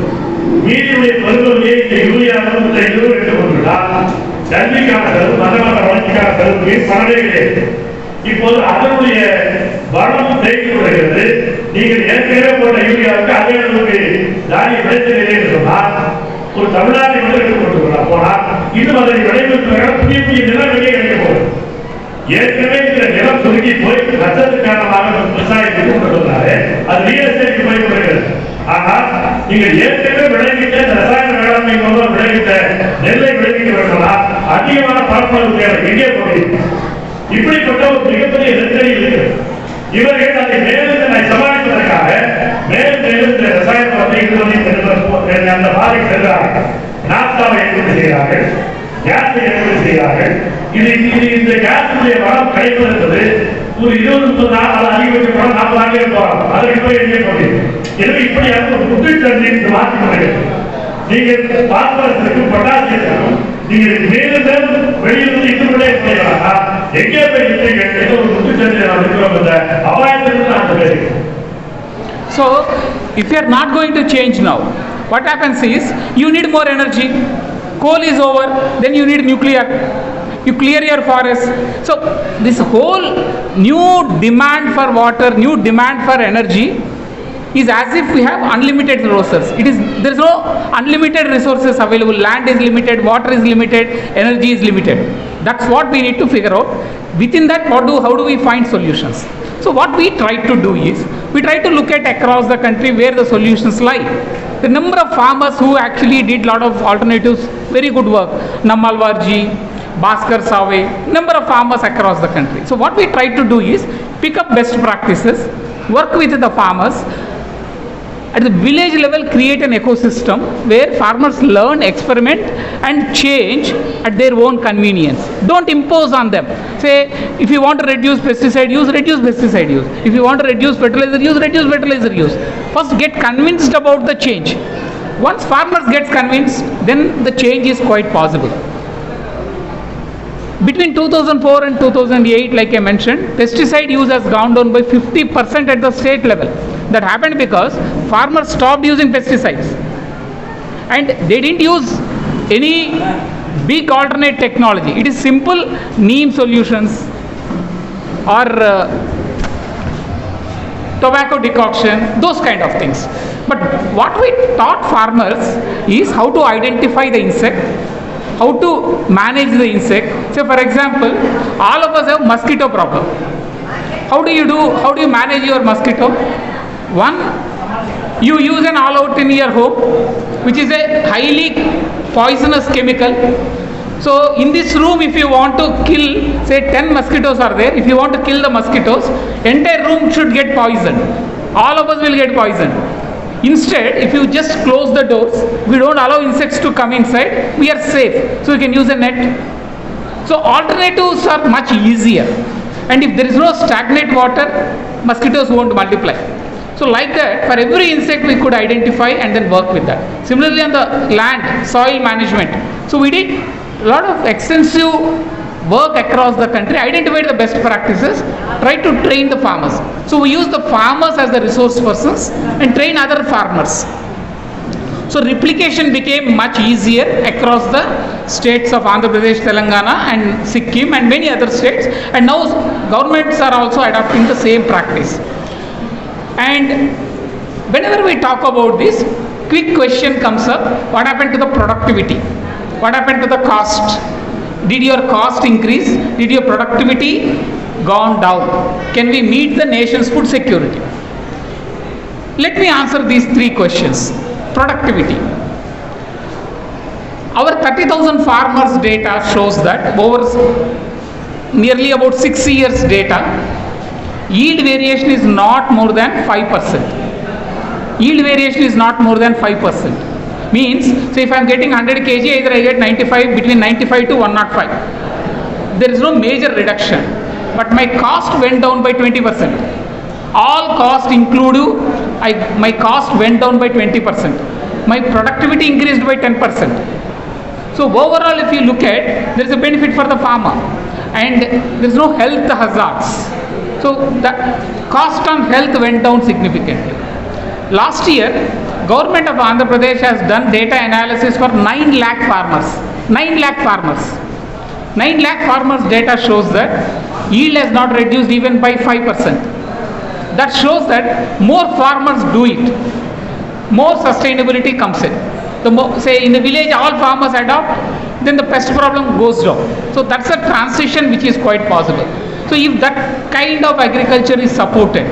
மீதியுடைய பருவமையை இந்த யூரியா 2 கொண்டுவிட்டால் கல்விக்கான செலவு, மண்டல வளர்ச்சிக்கான செலவுக்கு பணமே கிடையாது. இப்போது அதனுடைய வளம் தேங்கி வருகிறது. நீங்கள் ஏற்கனவே போட்ட யூரியாவுக்கு அதே அளவுக்கு தானிய விளைச்சல் இல்லை என்று சொன்னால், ஒரு தமிழ்நாட்டை எடுத்துக் கொண்டு போனால் இன்னும் அதை விளைவிப்பதற்கான புதிய புதிய நிலம் வெளியே கிடைக்க போகுது. ஏற்கனவே இந்த நிலம் சுருங்கி போய் நஷ்டத்து காரணமாக விவசாயத்துக்கு கொண்டு வந்தாரு, அது ரியல் எஸ்டேட்டுக்கு போய் வருகிறது. ஆனால் நீங்கள் ஏற்கனவே விளைவித்த ரசாயன வேளாண்மை மூலம் விளைவித்த நெல்லை விளைவிக்க வேண்டுமானால் அதிகமான பரப்பளவு தேவை, எங்கே போகிறீங்க? இப்படிப்பட்ட ஒரு மிகப்பெரிய நெருக்கடி இருக்கு. இவர்கள் அதை மேலும் சமாளிப்பதற்காக மேலும் மேலும் இந்த ரசாயன அந்த பாதை செல்கிறார்கள். நாப்தாவை ஏற்றுமதி செய்கிறார்கள், கேஸை ஏற்றுமதி செய்கிறார்கள். இந்த கேஸுடைய வளம் கிடைப்பது என்பது ஒரு 20-30 நாள் அது அதிகபட்சம் 40 ஆண்டுகள் போகலாம். அதற்கு போய் எங்கே போகிறீங்க? எனவே இப்படியாக ஒரு புத்தித்தன்மை மாற்றி கொண்டிருக்கிறது. நீங்கள் பாஸ்பரஸுக்கும் பொட்டாசியத்துக்கும் நீங்கள் மேலும் மேலும் வெளியிலிருந்து இன்னும் செய்யலாம். எங்கே போய் நிற்கிறீங்க? ஒரு புத்தித்தன்மை நாம் இருக்கிறோம் என்ற அபாயத்திலிருந்து நான் பேசுகிறேன். So, if you are not going to change now, what happens is you need more energy. Coal is over, then you need nuclear. You clear your forest. So, this whole new demand for water, new demand for energy is as if we have unlimited resources. There is no unlimited resources available. Land is limited, water is limited, energy is limited. That's what we need to figure out. Within that, how do we find solutions? So what we try to do is, we try to look at across the country where the solutions lie. The number of farmers who actually did lot of alternatives, very good work. Namalwarji, Bhaskar Save, number of farmers across the country. So what we try to do is, pick up best practices, work with the farmers, at the village level create an ecosystem where farmers learn, experiment and change at their own convenience. Don't impose on them. Say, if you want to reduce pesticide use, reduce pesticide use. If you want to reduce fertilizer use, reduce fertilizer use. First get convinced about the change. Once farmers get convinced, then the change is quite possible. Between 2004 and 2008, like I mentioned, pesticide use has gone down by 50% at the state level. That happened because farmers stopped using pesticides and they didn't use any big alternate technology. It is simple neem solutions or tobacco decoction, those kind of things. But what we taught farmers is how to identify the insect, how to manage the insect. So for example, all of us have mosquito problem. How do you manage your mosquito? One, you use an all out in your home, which is a highly poisonous chemical. So in this room, if you want to kill, say 10 mosquitoes are there, if you want to kill the mosquitoes, entire room should get poisoned. All of us will get poisoned. Instead, if you just close the doors, we don't allow insects to come inside, we are safe. So you can use a net. So alternatives are much easier. And if there is no stagnant water, mosquitoes won't multiply. So like that, for every insect we could identify and then work with that. Similarly on the land, soil management. So we did a lot of extensive work across the country, identified the best practices, try to train the farmers. So we use the farmers as the resource persons and train other farmers. So replication became much easier across the states of Andhra Pradesh, Telangana and Sikkim and many other states, and now governments are also adopting the same practice. And whenever we talk about this, quick question comes up: what happened to the productivity? What happened to the cost? Did your cost increase? Did your productivity gone down? Can we meet the nation's food security? Let me answer these three questions. Productivity. Our 30,000 farmers data shows that over nearly about 6 years data, yield variation is not more than 5%. Yield variation is not more than 5%. Means, so if I am getting 100 kg, either I get 95, between 95 to 105. There is no major reduction. But my cost went down by 20%. All cost include, my cost went down by 20%. My productivity increased by 10%. So overall, if you look at, there is a benefit for the farmer. And there is no health hazards. So the cost on health went down significantly. Last year, Government of Andhra Pradesh has done data analysis for 9 lakh farmers. 9 lakh farmers. 9 lakh farmers data shows that yield has not reduced even by 5%. That shows that more farmers do it, more sustainability comes in. Say in the village all farmers adopt, then the pest problem goes down. So that's a transition which is quite possible. So if that kind of agriculture is supported,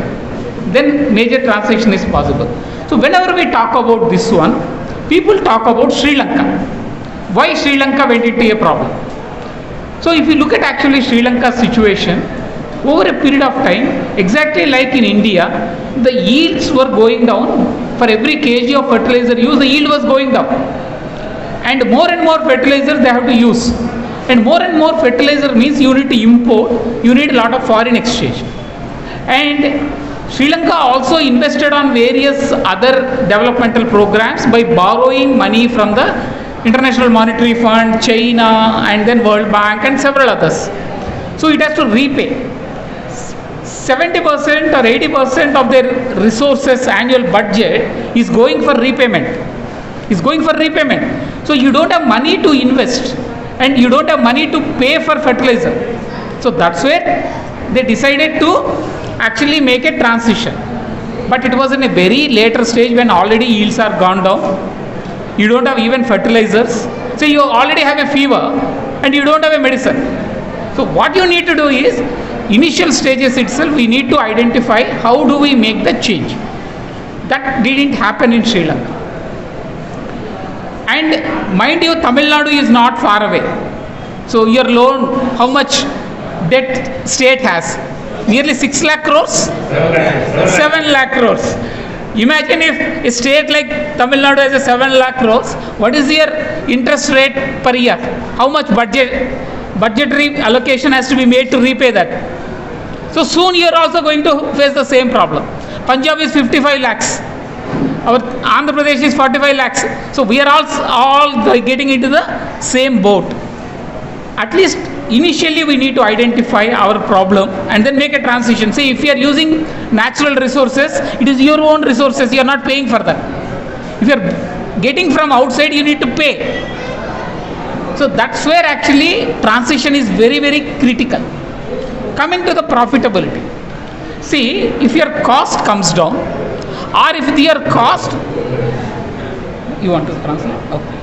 then major transition is possible. So whenever we talk about this one, people talk about Sri Lanka. Why Sri Lanka went into a problem? So if you look at actually Sri Lanka's situation, over a period of time, exactly like in India, the yields were going down. For every kg of fertilizer used, the yield was going down. And more fertilizer they have to use. And more fertilizer means you need to import, you need a lot of foreign exchange. And Sri Lanka also invested on various other developmental programs by borrowing money from the International Monetary Fund, China, and then World Bank and several others. So it has to repay. 70% or 80% of their resources annual budget is going for repayment. So you don't have money to invest and you don't have money to pay for fertilizer. So that's where they decided to actually make a transition. But it was in a very later stage when already yields are gone down. You don't have even fertilizers. So you already have a fever and you don't have a medicine. So what you need to do is, initial stages itself, we need to identify how do we make the change. That didn't happen in Sri Lanka. And mind you, Tamil Nadu is not far away. So your loan, how much debt state has? Nearly 6 lakh crores? 7 lakh crores. Imagine if a state like Tamil Nadu has a 7 lakh crores, what is your interest rate per year? How much budgetary allocation has to be made to repay that? So soon you are also going to face the same problem. Punjab is 55 lakhs. Our Andhra Pradesh is 45 lakhs. So we are all getting into the same boat. At least initially we need to identify our problem and then make a transition. See, if you are using natural resources, it is your own resources, you are not paying for that. If you are getting from outside, you need to pay. So that's where actually transition is very, very critical. Coming to the profitability. See, if your cost comes down, or if your cost, you want to translate? Okay.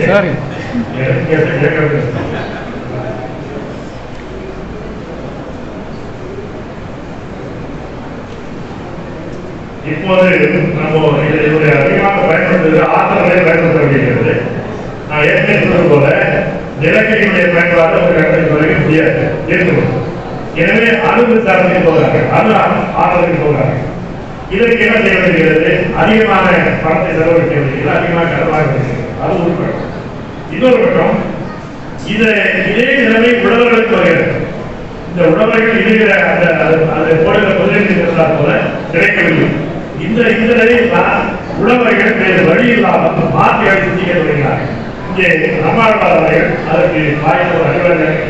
Sorry. இப்போது நம்ம இதனுடைய அதிகமாக பயன்படுத்துகிற ஆற்றலை பயன்படுத்த வேண்டியிருக்கிறது. நான் ஏற்கனவே சொன்னது போல நிலக்கரியுடைய பயன்பாடு ஒரு கட்டத்தில் வரைக்கும் முடியாது இருக்கணும். எனவே அணு மின்சாரத்துக்கு போகிறாங்க, அணு ஆற்றலுக்கு போகிறாங்க. இதற்கு என்ன செய்ய வேண்டியிருக்கிறது? அதிகமான பணத்தை செலவழிக்க வேண்டியது, அதிகமாக கடனாக வேண்டியது. அது ஒரு பக்கம். இன்னொரு பக்கம், இதே நிலைமை உழவர்களுக்கு வருகிறது. இந்த உழவர்கள் இருக்கிற அந்த போடுகிற முதலீடு போல கிடைக்கவில்லை. இந்த நிலையில் தான் உழவர்கள் வேறு வழி இல்லாமல் மாற்றி அடி சிந்திக்க தொடங்கினார்கள். இங்கே நம்மாழ்வார்கள் அதற்கு வாய்ப்பு அறிவாளர்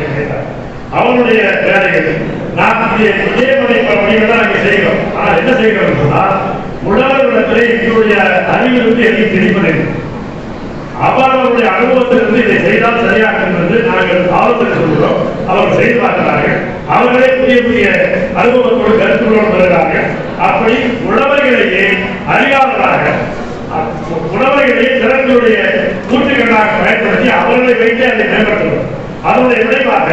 அவனுடைய வேலைகள் நாம் இதே முறையில் தான் நாங்கள் செய்கிறோம். ஆனால் என்ன செய்கிறோம் சொன்னால், உழவர்களிடத்திலே எங்களுடைய அறிவிலிருந்து எதையும் திணிப்பதில்லை. அவர்களுடைய அனுபவத்திலிருந்து இதை செய்தால் சரியாக என்பது நாங்கள் ஆலோசனை சொல்கிறோம். அவர்கள் செய்து பார்க்கிறார்கள். அவர்களே புதிய புதிய அனுபவத்தோடு கருத்துள்ளோடு வருகிறார்கள். அப்படி உழவர்களையே அறியாததாக, உழவர்களையே திறன்களுடைய கூட்டுக்கண்ணாக பயன்படுத்தி அவர்களை வைத்து அதை மேம்படுத்துகிறோம். அதனுடைய விளைவாக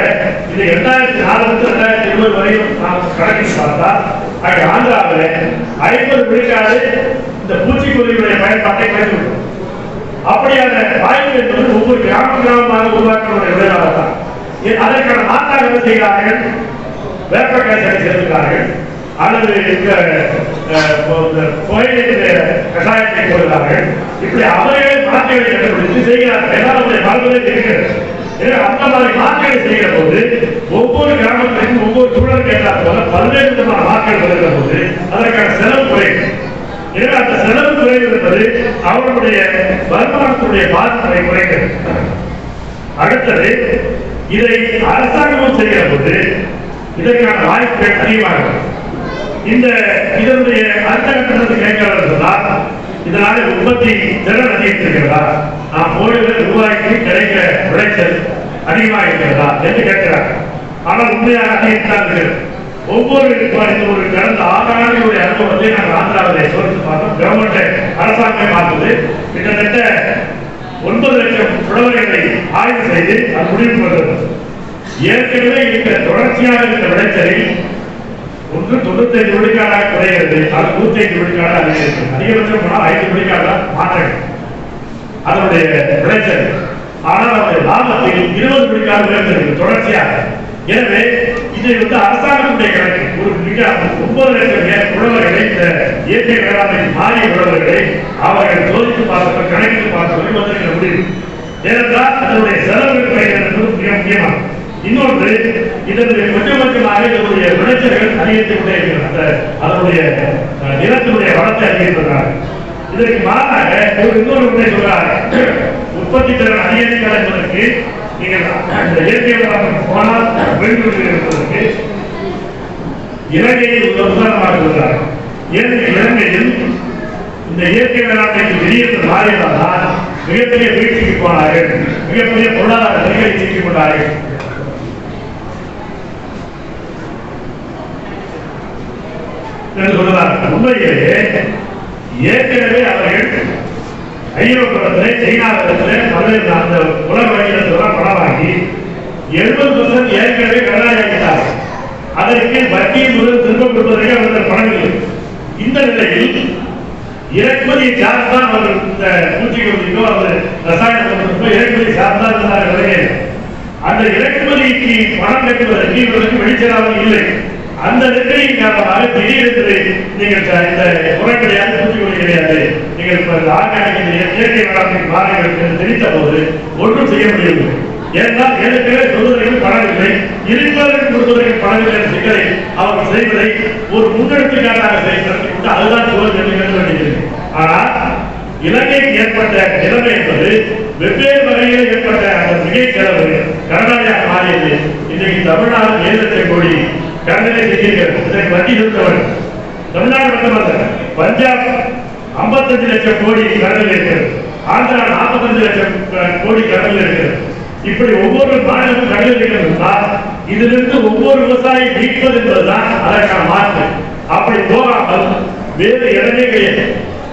இது 2004 2020 வரையும் நாம் கணக்கில் பார்த்தால் அங்கே ஆந்திராவில் 50 விழுக்காடு இந்த பூச்சிக்கொல்லிகளுடைய பயன்பாட்டை குறைத்துவிட்டோம். அப்படியான வாய்ப்பு என்பது ஒவ்வொரு கிராமமாக உருவாக்குவதை விளைவாக தான். அதற்கான மாற்றாக என்ன செய்கிறார்கள்? வேப்பக்காய் சரி சேர்க்கிறார்கள், அல்லது புகையிலை கஷாயத்தை போடுகிறார்கள். இப்படி அவர்களே மாற்றங்களை கண்டுபிடித்து செய்கிறார்கள். எல்லாருடைய மரபுகளை இருக்கிறது. அந்த மாதிரி மாற்றங்களை செய்கிற போது ஒவ்வொரு கிராமத்திற்கும் ஒவ்வொரு சூழலுக்கு ஏற்றாற் போல பல்வேறு விதமான மாற்றங்கள் வருகிற போது அதற்கான செலவு குறையும். எனவே அந்த செலவு குறைவு என்பது அவர்களுடைய வருமானத்துடைய பாதிப்பை குறைக்கிறது. அடுத்தது, இதை அரசாங்கமும் செய்கிற போது இதற்கான வாய்ப்புகள் அதிகமாகும். இதனுடைய அடுத்த கட்டணத்தை கேட்கிறார் சொன்னால், இதனால உற்பத்தி திறன் அதிகரித்திருக்கிறதா, நாம் ரூபாய்க்கு கிடைக்கிற விளைச்சல் அதிகமாக இருக்கிறதா என்று கேட்கிறார். ஆனால் உண்மையாக அதிகத்தான் இருக்கிறது. ஒவ்வொரு ஒரு கடந்த 6 ஆண்டுகளுடைய அனுபவத்தை நாங்கள் ஆந்திராவிலே சோதித்து பார்த்தோம். கவர்மெண்ட் அரசாங்கமே பார்த்தது. கிட்டத்தட்ட 9 லட்சம் உழவர்களை ஆய்வு செய்து அது முடிவு கொண்டது. ஏற்கனவே இருக்கிற தொடர்ச்சியாக இருக்கிற விளைச்சலில் 95 விழுக்காடாக குறைகிறது, அது 105 விழுக்காடாக அதிகரிக்கிறது. அதிகபட்சம் போனால் 5 விழுக்காடாக மாற்றங்கள் அதனுடைய விளைச்சல். ஆனால் அவருடைய லாபத்தில் 20 விழுக்காடு உயர்ந்திருக்கு தொடர்ச்சியாக. எனவே இது அரசாங்கத்துடைய கணக்கு. ஒரு 9 லட்சம் பேர் உழவர்களை இந்த இயற்கை வேளாண்மை மாறிய உழவர்களை அவர்கள் சோதித்து பார்த்தவர்கள் கணக்கிட்டு பார்த்தவர்கள் வந்திருக்கிற முடிவு. ஏனென்றால் அதனுடைய செலவு என்பது மிக முக்கியமானது. இன்னொன்று, இதனுடைய கொஞ்சம் கொஞ்சமாக இதனுடைய விளைச்சல்கள் அதிகரித்துக் கொண்டே இருக்கிறது. அதனுடைய நிலத்தினுடைய வளத்தை அதிகரித்திருக்கிறார்கள். இதற்கு மாறாக இன்னொரு உண்மை சொல்றாங்க. உற்பத்தி திறன் அதிகரிக்க என்பதற்கு நீங்கள் இந்த இயற்கை வேளாண்மை போனால் வேண்டும் இருப்பதற்கு இலங்கையில் உதாரணமாக சொல்றாங்க. இலங்கையில் இந்த இயற்கை வேளாண்மைக்கு வெளியேற்ற மாறியதால் மிகப்பெரிய வீழ்ச்சிக்கு போனார்கள், மிகப்பெரிய பொருளாதார நெருக்கடி சிக்கிக் கொண்டார்கள் என்று சொல்லுவார்கள். உண்மையிலேயே ஏற்கனவே அவர்கள் ஐரோப்பியத்திலே சீனாவிடத்திலே அந்த உலக வங்கியிடத்தில் பணம் வாங்கி 70% ஏற்கனவே கடனாளியாகிட்டார். அதற்கு வட்டியை முதல் திரும்ப கொடுப்பதற்கு அவர்கள் பணம் இல்லை. இந்த நிலையில் இறக்குமதியை சார்ந்தான் அவர்கள் இந்த பூச்சிக்கொல்லிக்கோ அல்லது ரசாயன பொருட்களுக்கோ இறக்குமதி சார்ந்தான் இருந்தார்கள். அந்த இறக்குமதிக்கு பணம் கட்டுவதற்கு இவர்களுக்கு வெளிச்சலாவது இல்லை. அந்த நெருக்கடியின் காரணமாக திடீரென்று நீங்கள் இந்த உரம் கிடையாது, பூச்சிக்கொல்லி கிடையாது, நீங்கள் ஆர்கானிக் இயற்கை வேளாண்மைக்கு மாறுங்கள் என்று தெரிவித்த போது ஒன்றும் செய்ய முடியவில்லை. ஏனென்றால் ஏற்கனவே சொல்வதற்கு பணம் இல்லை, இருப்பதற்கு கொடுப்பதற்கு பணம் இல்லை என்ற சிக்கலை அவர்கள் செய்வதை ஒரு முன்னெடுத்துக்காட்டாக செய்து அதுதான் சோதனை என்று வேண்டியது. ஆனால் இலங்கைக்கு ஏற்பட்ட நிலைமை என்பது வெவ்வேறு வகையில் ஏற்பட்ட அந்த மிகை செலவு கடனாளியாக மாறியது. இன்றைக்கு தமிழ்நாடு 7 லட்சம் கோடி கடனை செய்கிறது. இதற்கு வட்டி செலுத்தவர் தமிழ்நாடு மட்டுமல்ல, பஞ்சாப் 55 லட்சம் கோடி கடனில் இருக்கிறது, ஆந்திரா 45 லட்சம் கோடி கடனில் இருக்கிறது. இப்படி ஒவ்வொரு மாநிலமும் கடனில் இருக்கிறது என்றால் இதிலிருந்து ஒவ்வொரு விவசாயி மீட்பது என்பதுதான் அதற்கான மாற்று. அப்படி போகாமல் வேறு இடமே கிடையாது.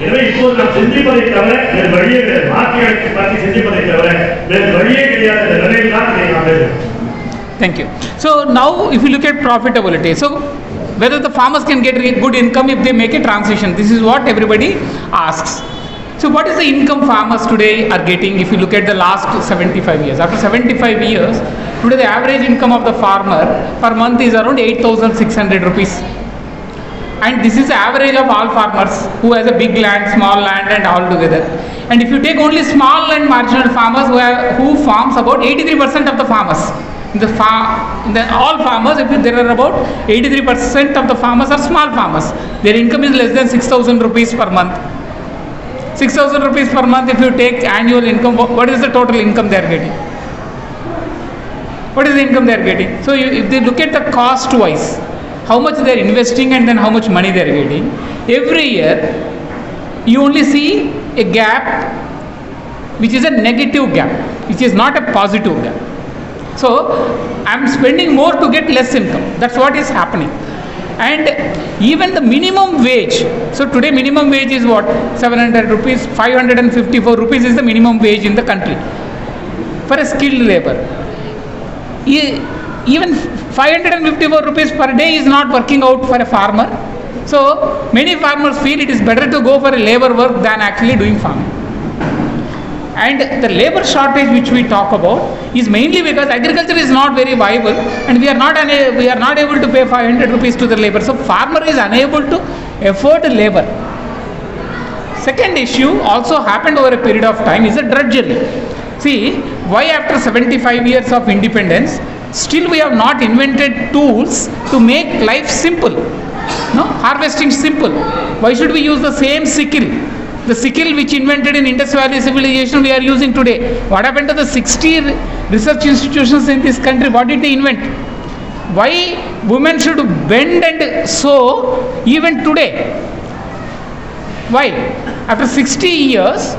எனவே இப்போது நாம் சிந்திப்பதை தவிர வேறு வழியே கிடையாது. மாற்றியமைப்பு பற்றி சிந்திப்பதை தவிர வேறு வழியே கிடையாது என்ற நிலையில் தான் இதை நாம் பேசுகிறோம். Thank you. So now if you look at profitability, so whether the farmers can get good income if they make a transition, this is what everybody asks. So what is the income farmers today are getting if you look at the last 75 years? After 75 years, today the average income of the farmer per month is around 8,600 rupees. And this is the average of all farmers who has a big land, small land and all together. And if you take only small and marginal farmers who farms about 83% of the farmers. In the all farmers, there are about 83% of the farmers are small farmers. Their income is less than 6,000 rupees per month. 6,000 rupees per month, if you take annual income, what is the total income they are getting? What is the income they are getting? So if they look at the cost wise, how much they are investing and then how much money they are getting, every year you only see a gap which is a negative gap, which is not a positive gap. So I am spending more to get less income. That's what is happening. And even the minimum wage, so today minimum wage is what? 700 rupees, 554 rupees is the minimum wage in the country for a skilled labor. Even 554 rupees per day is not working out for a farmer. So many farmers feel it is better to go for a labor work than actually doing farming. And the labor shortage which we talk about is mainly because agriculture is not very viable and we are not able to pay 500 rupees to the labor. So farmer is unable to afford labor. Second issue also happened over a period of time is a drudgery. See, why after 75 years of independence, still we have not invented tools to make life simple. No, harvesting simple. Why should we use the same sickle? The sickle which invented in Indus Valley civilization we are using today. What happened to the 60 research institutions in this country? What did they invent? Why women should bend and sew even today? Why? After 60 years,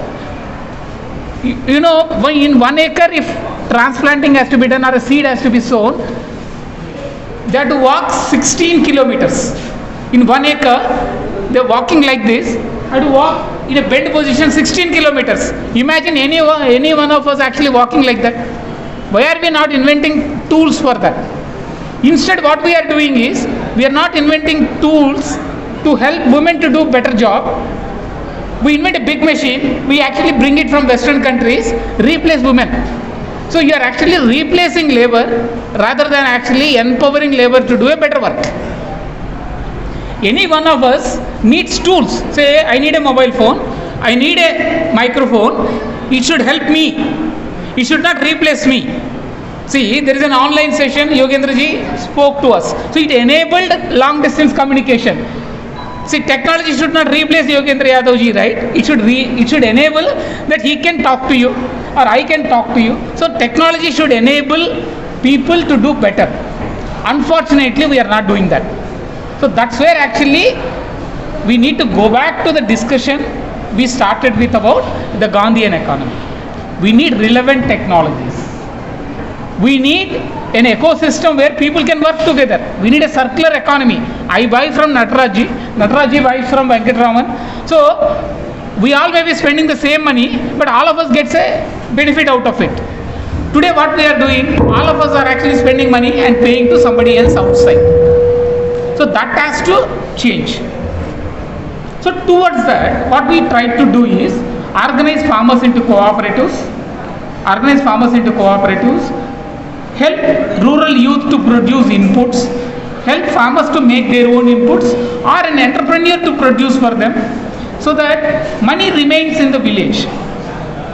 You know, in 1 acre, if transplanting has to be done or a seed has to be sown, they have to walk 16 kilometers. In 1 acre, they're walking like this, have to walk in a bend position 16 kilometers. Imagine any one of us actually walking like that. Why are we not inventing tools for that? Instead, what we are doing is, we are not inventing tools to help women to do better job. We invent a big machine, we actually bring it from Western countries, replace women. So you are actually replacing labor rather than actually empowering labor to do a better work. Any one of us needs tools. Say, I need a mobile phone, I need a microphone, it should help me. It should not replace me. See, there is an online session, Yogendra ji spoke to us. So it enabled long distance communication. See, technology should not replace Yogendra Yadav ji, right? It should enable that he can talk to you or I can talk to you. So technology should enable people to do better. Unfortunately, we are not doing that. So that's where actually we need to go back to the discussion we started with about the Gandhian economy. We need relevant technologies. We need an ecosystem where people can work together. We need a circular economy. I buy from Nataraji, Nataraji buys from Venkatraman. So we all may be spending the same money, but all of us gets a benefit out of it. Today what we are doing, all of us are actually spending money and paying to somebody else outside. So that has to change. So towards that, what we try to do is organize farmers into cooperatives, help rural youth to produce inputs, help farmers to make their own inputs, or an entrepreneur to produce for them, so that money remains in the village.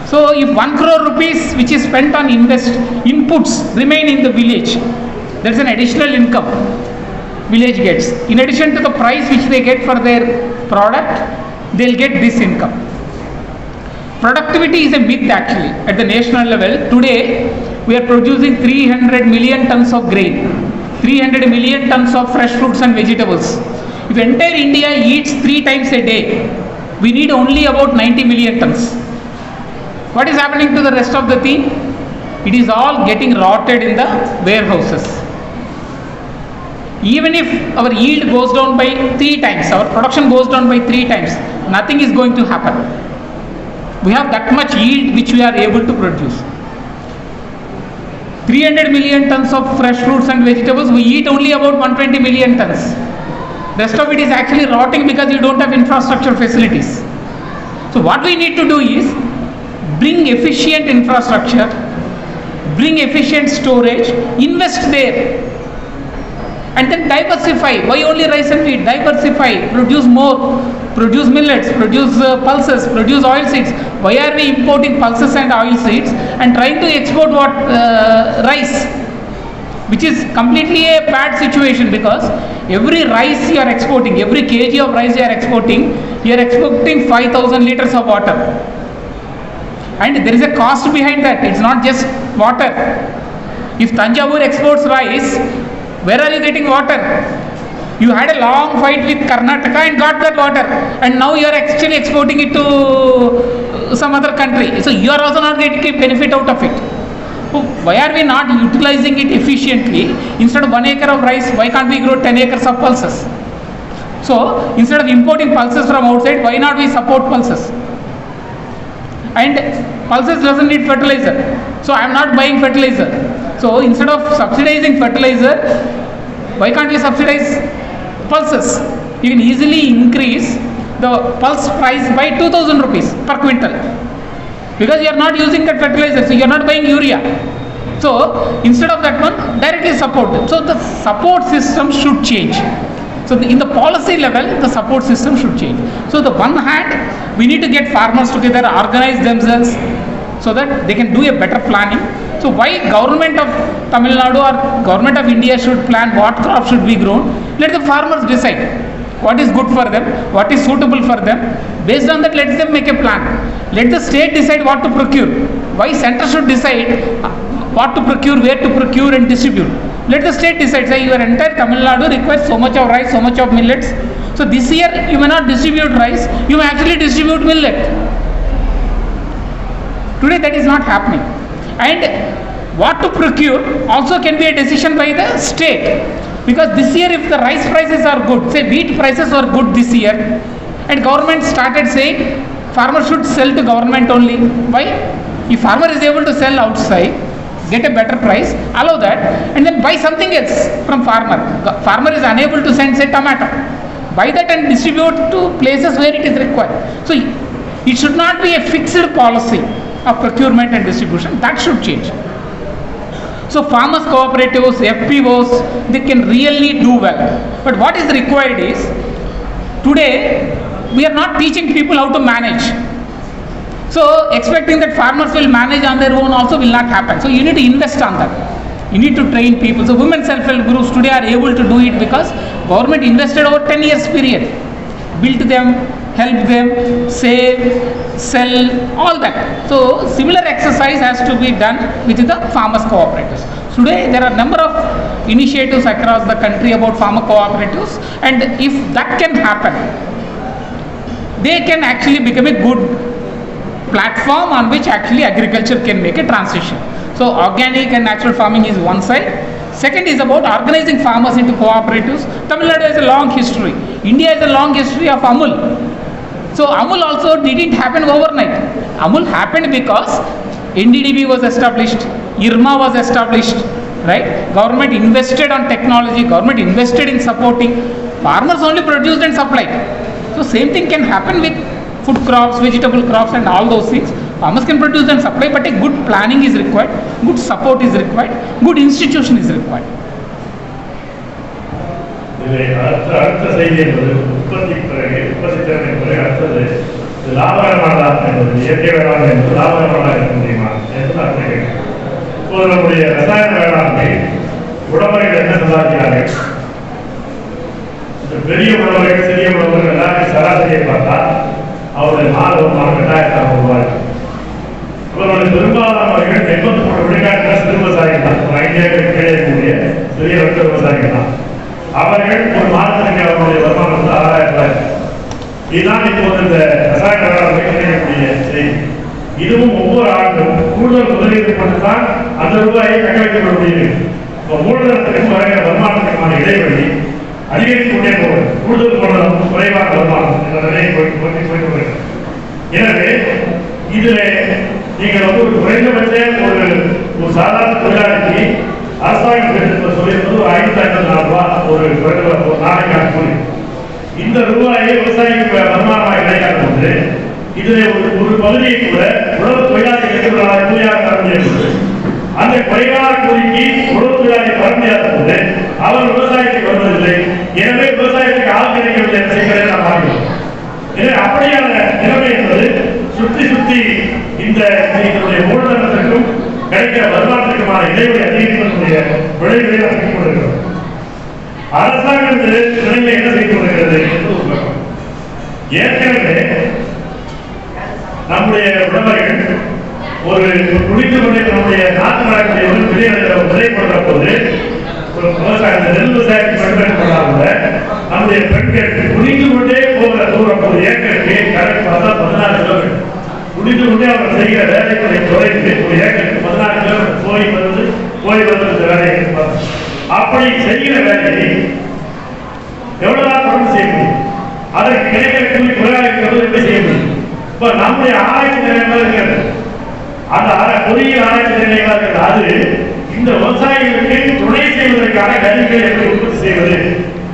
So if 1 crore rupees which is spent on inputs remain in the village, there is an additional income village gets. In addition to the price which they get for their product, they'll get this income. Productivity is a myth actually at the national level. Today we are producing 300 million tons of grain, 300 million tons of fresh fruits and vegetables. If entire India eats 3 times a day, we need only about 90 million tons. What is happening to the rest of the thing? It is all getting rotted in the warehouses. Even if our yield goes down by 3 times, our production goes down by 3 times, nothing is going to happen. We have that much yield which we are able to produce. 300 million tons of fresh fruits and vegetables, we eat only about 120 million tons. Rest of it is actually rotting because you don't have infrastructure facilities. So what we need to do is bring efficient infrastructure, bring efficient storage, invest there, and then diversify. Why only rice and wheat? Diversify, produce more, produce millets, produce pulses, produce oil seeds. Why are we importing pulses and oil seeds and trying to export what? Rice, which is completely a bad situation, because every rice you are exporting, every kg of rice you are exporting 5,000 liters of water. And there is a cost behind that. It's not just water. If Tanjavur exports rice, where are you getting water? You had a long fight with Karnataka and got that water, and now you are actually exporting it to some other country. So you are also not getting a benefit out of it. So why are we not utilizing it efficiently? Instead of 1 acre of rice, why can't we grow 10 acres of pulses? So instead of importing pulses from outside, why not we support pulses? And pulses doesn't need fertilizer, so I am not buying fertilizer. So instead of subsidizing fertilizer, why can't we subsidize pulses? You can easily increase the pulse price by 2,000 rupees per quintal, because you are not using that fertilizer, so you are not buying urea. So instead of that one, directly support them. So the support system should change. So in the policy level, the support system should change. So the one hand, we need to get farmers together, organize themselves, so that they can do a better planning. So why government of Tamil Nadu or government of India should plan what crop should be grown? Let the farmers decide what is good for them, what is suitable for them. Based on that, let them make a plan. Let the state decide what to procure. Why center should decide what to procure, where to procure and distribute? Let the state decide. Say your entire Tamil Nadu requires so much of rice, so much of millets. So this year you may not distribute rice, you may actually distribute millet. Today that is not happening. And what to procure also can be a decision by the state. Because this year if the rice prices are good, say wheat prices are good this year, and government started saying farmer should sell to government only. Why? If farmer is able to sell outside, get a better price, allow that, and then buy something else from farmer. Farmer is unable to send, say, tomato. Buy that and distribute to places where it is required. So it should not be a fixed policy of procurement and distribution. That should change. So farmers cooperatives, FPOs, they can really do well. But what is required is, today we are not teaching people how to manage. So expecting that farmers will manage on their own also will not happen. So you need to invest on that. You need to train people. So women self-help groups today are able to do it because government invested over 10 years period. Built them, helped them, save, sell, all that. So similar exercise has to be done with the farmers cooperatives. Today there are a number of initiatives across the country about farmer cooperatives, and if that can happen, they can actually become a good platform on which actually agriculture can make a transition. So organic and natural farming is one side. Second is about organizing farmers into cooperatives. Tamil Nadu has a long history. India has a long history of Amul. So Amul also didn't happen overnight. Amul happened because NDDB was established, IRMA was established, right? Government invested on technology, government invested in supporting. Farmers only produced and supplied. So same thing can happen with food crops, vegetable crops and all those things. Farmers can produce and supply, but a good planning is required, good support is required, good institution is required. அடுத்த செய்தி என்பது உற்பத்தி திறமை பிறகு அடுத்தது லாபகரமானதாக என்பது இயற்கை வேளாண்மை என்பது லாபகரமானதாக இருக்க முடியுமா என்று நான் கேட்கிறேன். இப்போது நம்முடைய ரசாயன வேளாண்மை உழவர்கள் என்ன சம்பாதிக்கிறார்கள்? பெரிய உழவர்கள், சிறிய உழவர்கள் எல்லாரும் சராசரியை பார்த்தா அவருடைய மாத வருமானம் 2000 ரூபாய். அவர்களுடைய பெரும்பாலானவர்கள் 83 விழுக்காட்டில் சிறு விவசாயிகள் தான். ஒரு 5 ஏக்கர் கீழே இருக்கக்கூடிய சிறிய வர்க்க விவசாயிகள் தான். அவர்கள் ஒரு மாதத்திற்கு அவருடைய வருமானம் 6000 ரூபாய். இதுதான் இப்போது இந்த ரசாயன வேளாண்மை கிடைக்கக்கூடிய செய்தி. இதுவும் ஒவ்வொரு ஆண்டும் கூடுதல் முதலீடு கொண்டுதான் அந்த ரூபாயை தக்க வைக்கப்பட முடியுது. இப்போ மூலதனத்திற்கும் வருகிற வருமானத்திற்குமான இடைவெளி அதிகரித்துக் கொண்டே போகிறது. கூடுதல் மூலதனம் குறைவான வருமானம் என்ற நிலையை போய்கொண்டிருக்கிறது. எனவே இதுல நீங்கள் ஒரு குறைந்தபட்ச ஒரு சாதாரண தொழிலாளிக்கு அரசாங்கம் சொல்லியிருப்பது ஒரு 554 ரூபாய் ஒரு நாளைக்கான கூலி. இந்த ரூபாயை விவசாயிக்கு வருமானமாக கிடைக்காத போது இதுல ஒரு பகுதியை கூட உழவு தொழிலாளிகளுக்கு கூலியாக தர முடியாது. அந்த குறைவான கூலிக்கு உழவு தொழிலாளி வர முடியாத போது அவர் விவசாயத்துக்கு வருவதில்லை. எனவே விவசாயத்துக்கு ஆள் கிடைக்கவில்லை என்ற சிக்கலை நாம் பார்க்கிறோம். எனவே அப்படியான நிலைமை என்பது சுற்றி இந்த மூலதனத்திற்கும் கிடைக்கிற வருமானத்திற்குமான இடைவெளி அதிகரிப்பதற்குரிய விளைவுகளை நாம் கொண்டிருக்கிறோம். அரசாங்கம் நிலைமை என்ன செய்து கொண்டிருக்கிறது என்று ஒரு பக்கம். ஏற்கனவே நம்முடைய உழவர்கள் ஒரு குடித்து கொண்டே நம்முடைய நாட்டு நடக்கூடிய ஒரு விலை கொண்ட போது நெல் விவசாயத்தை பயன்படுத்தப்படாத நம்முடைய பெண்கள் குடித்து கொண்டே போகிற தூரம் ஒரு ஏக்கருக்கு கணக்கு பார்த்தா 14 கிலோமீட்டர். குடித்து கொண்டே அவர் செய்கிற வேலைகளை குறைந்து ஒரு ஏக்கருக்கு 14 கிலோமீட்டர் போய் வருவது வேலையை அப்படி செய்கிற வேலையை எவ்வளவுதான் தொடர்ந்து செய்ய முடியும்? அதற்கு கிடைக்கிற கூலி குறைவாக இருக்கிறது எப்படி செய்ய முடியும்? இப்ப நம்முடைய ஆராய்ச்சி நிலையங்கள் இருக்கிறது, அந்த பொறியியல் ஆராய்ச்சி நிலையங்கள் இருக்கிறது. அது இந்த விவசாயிகளுக்கு துணை செய்வதற்கான கருவிகளை எப்படி உற்பத்தி செய்வது,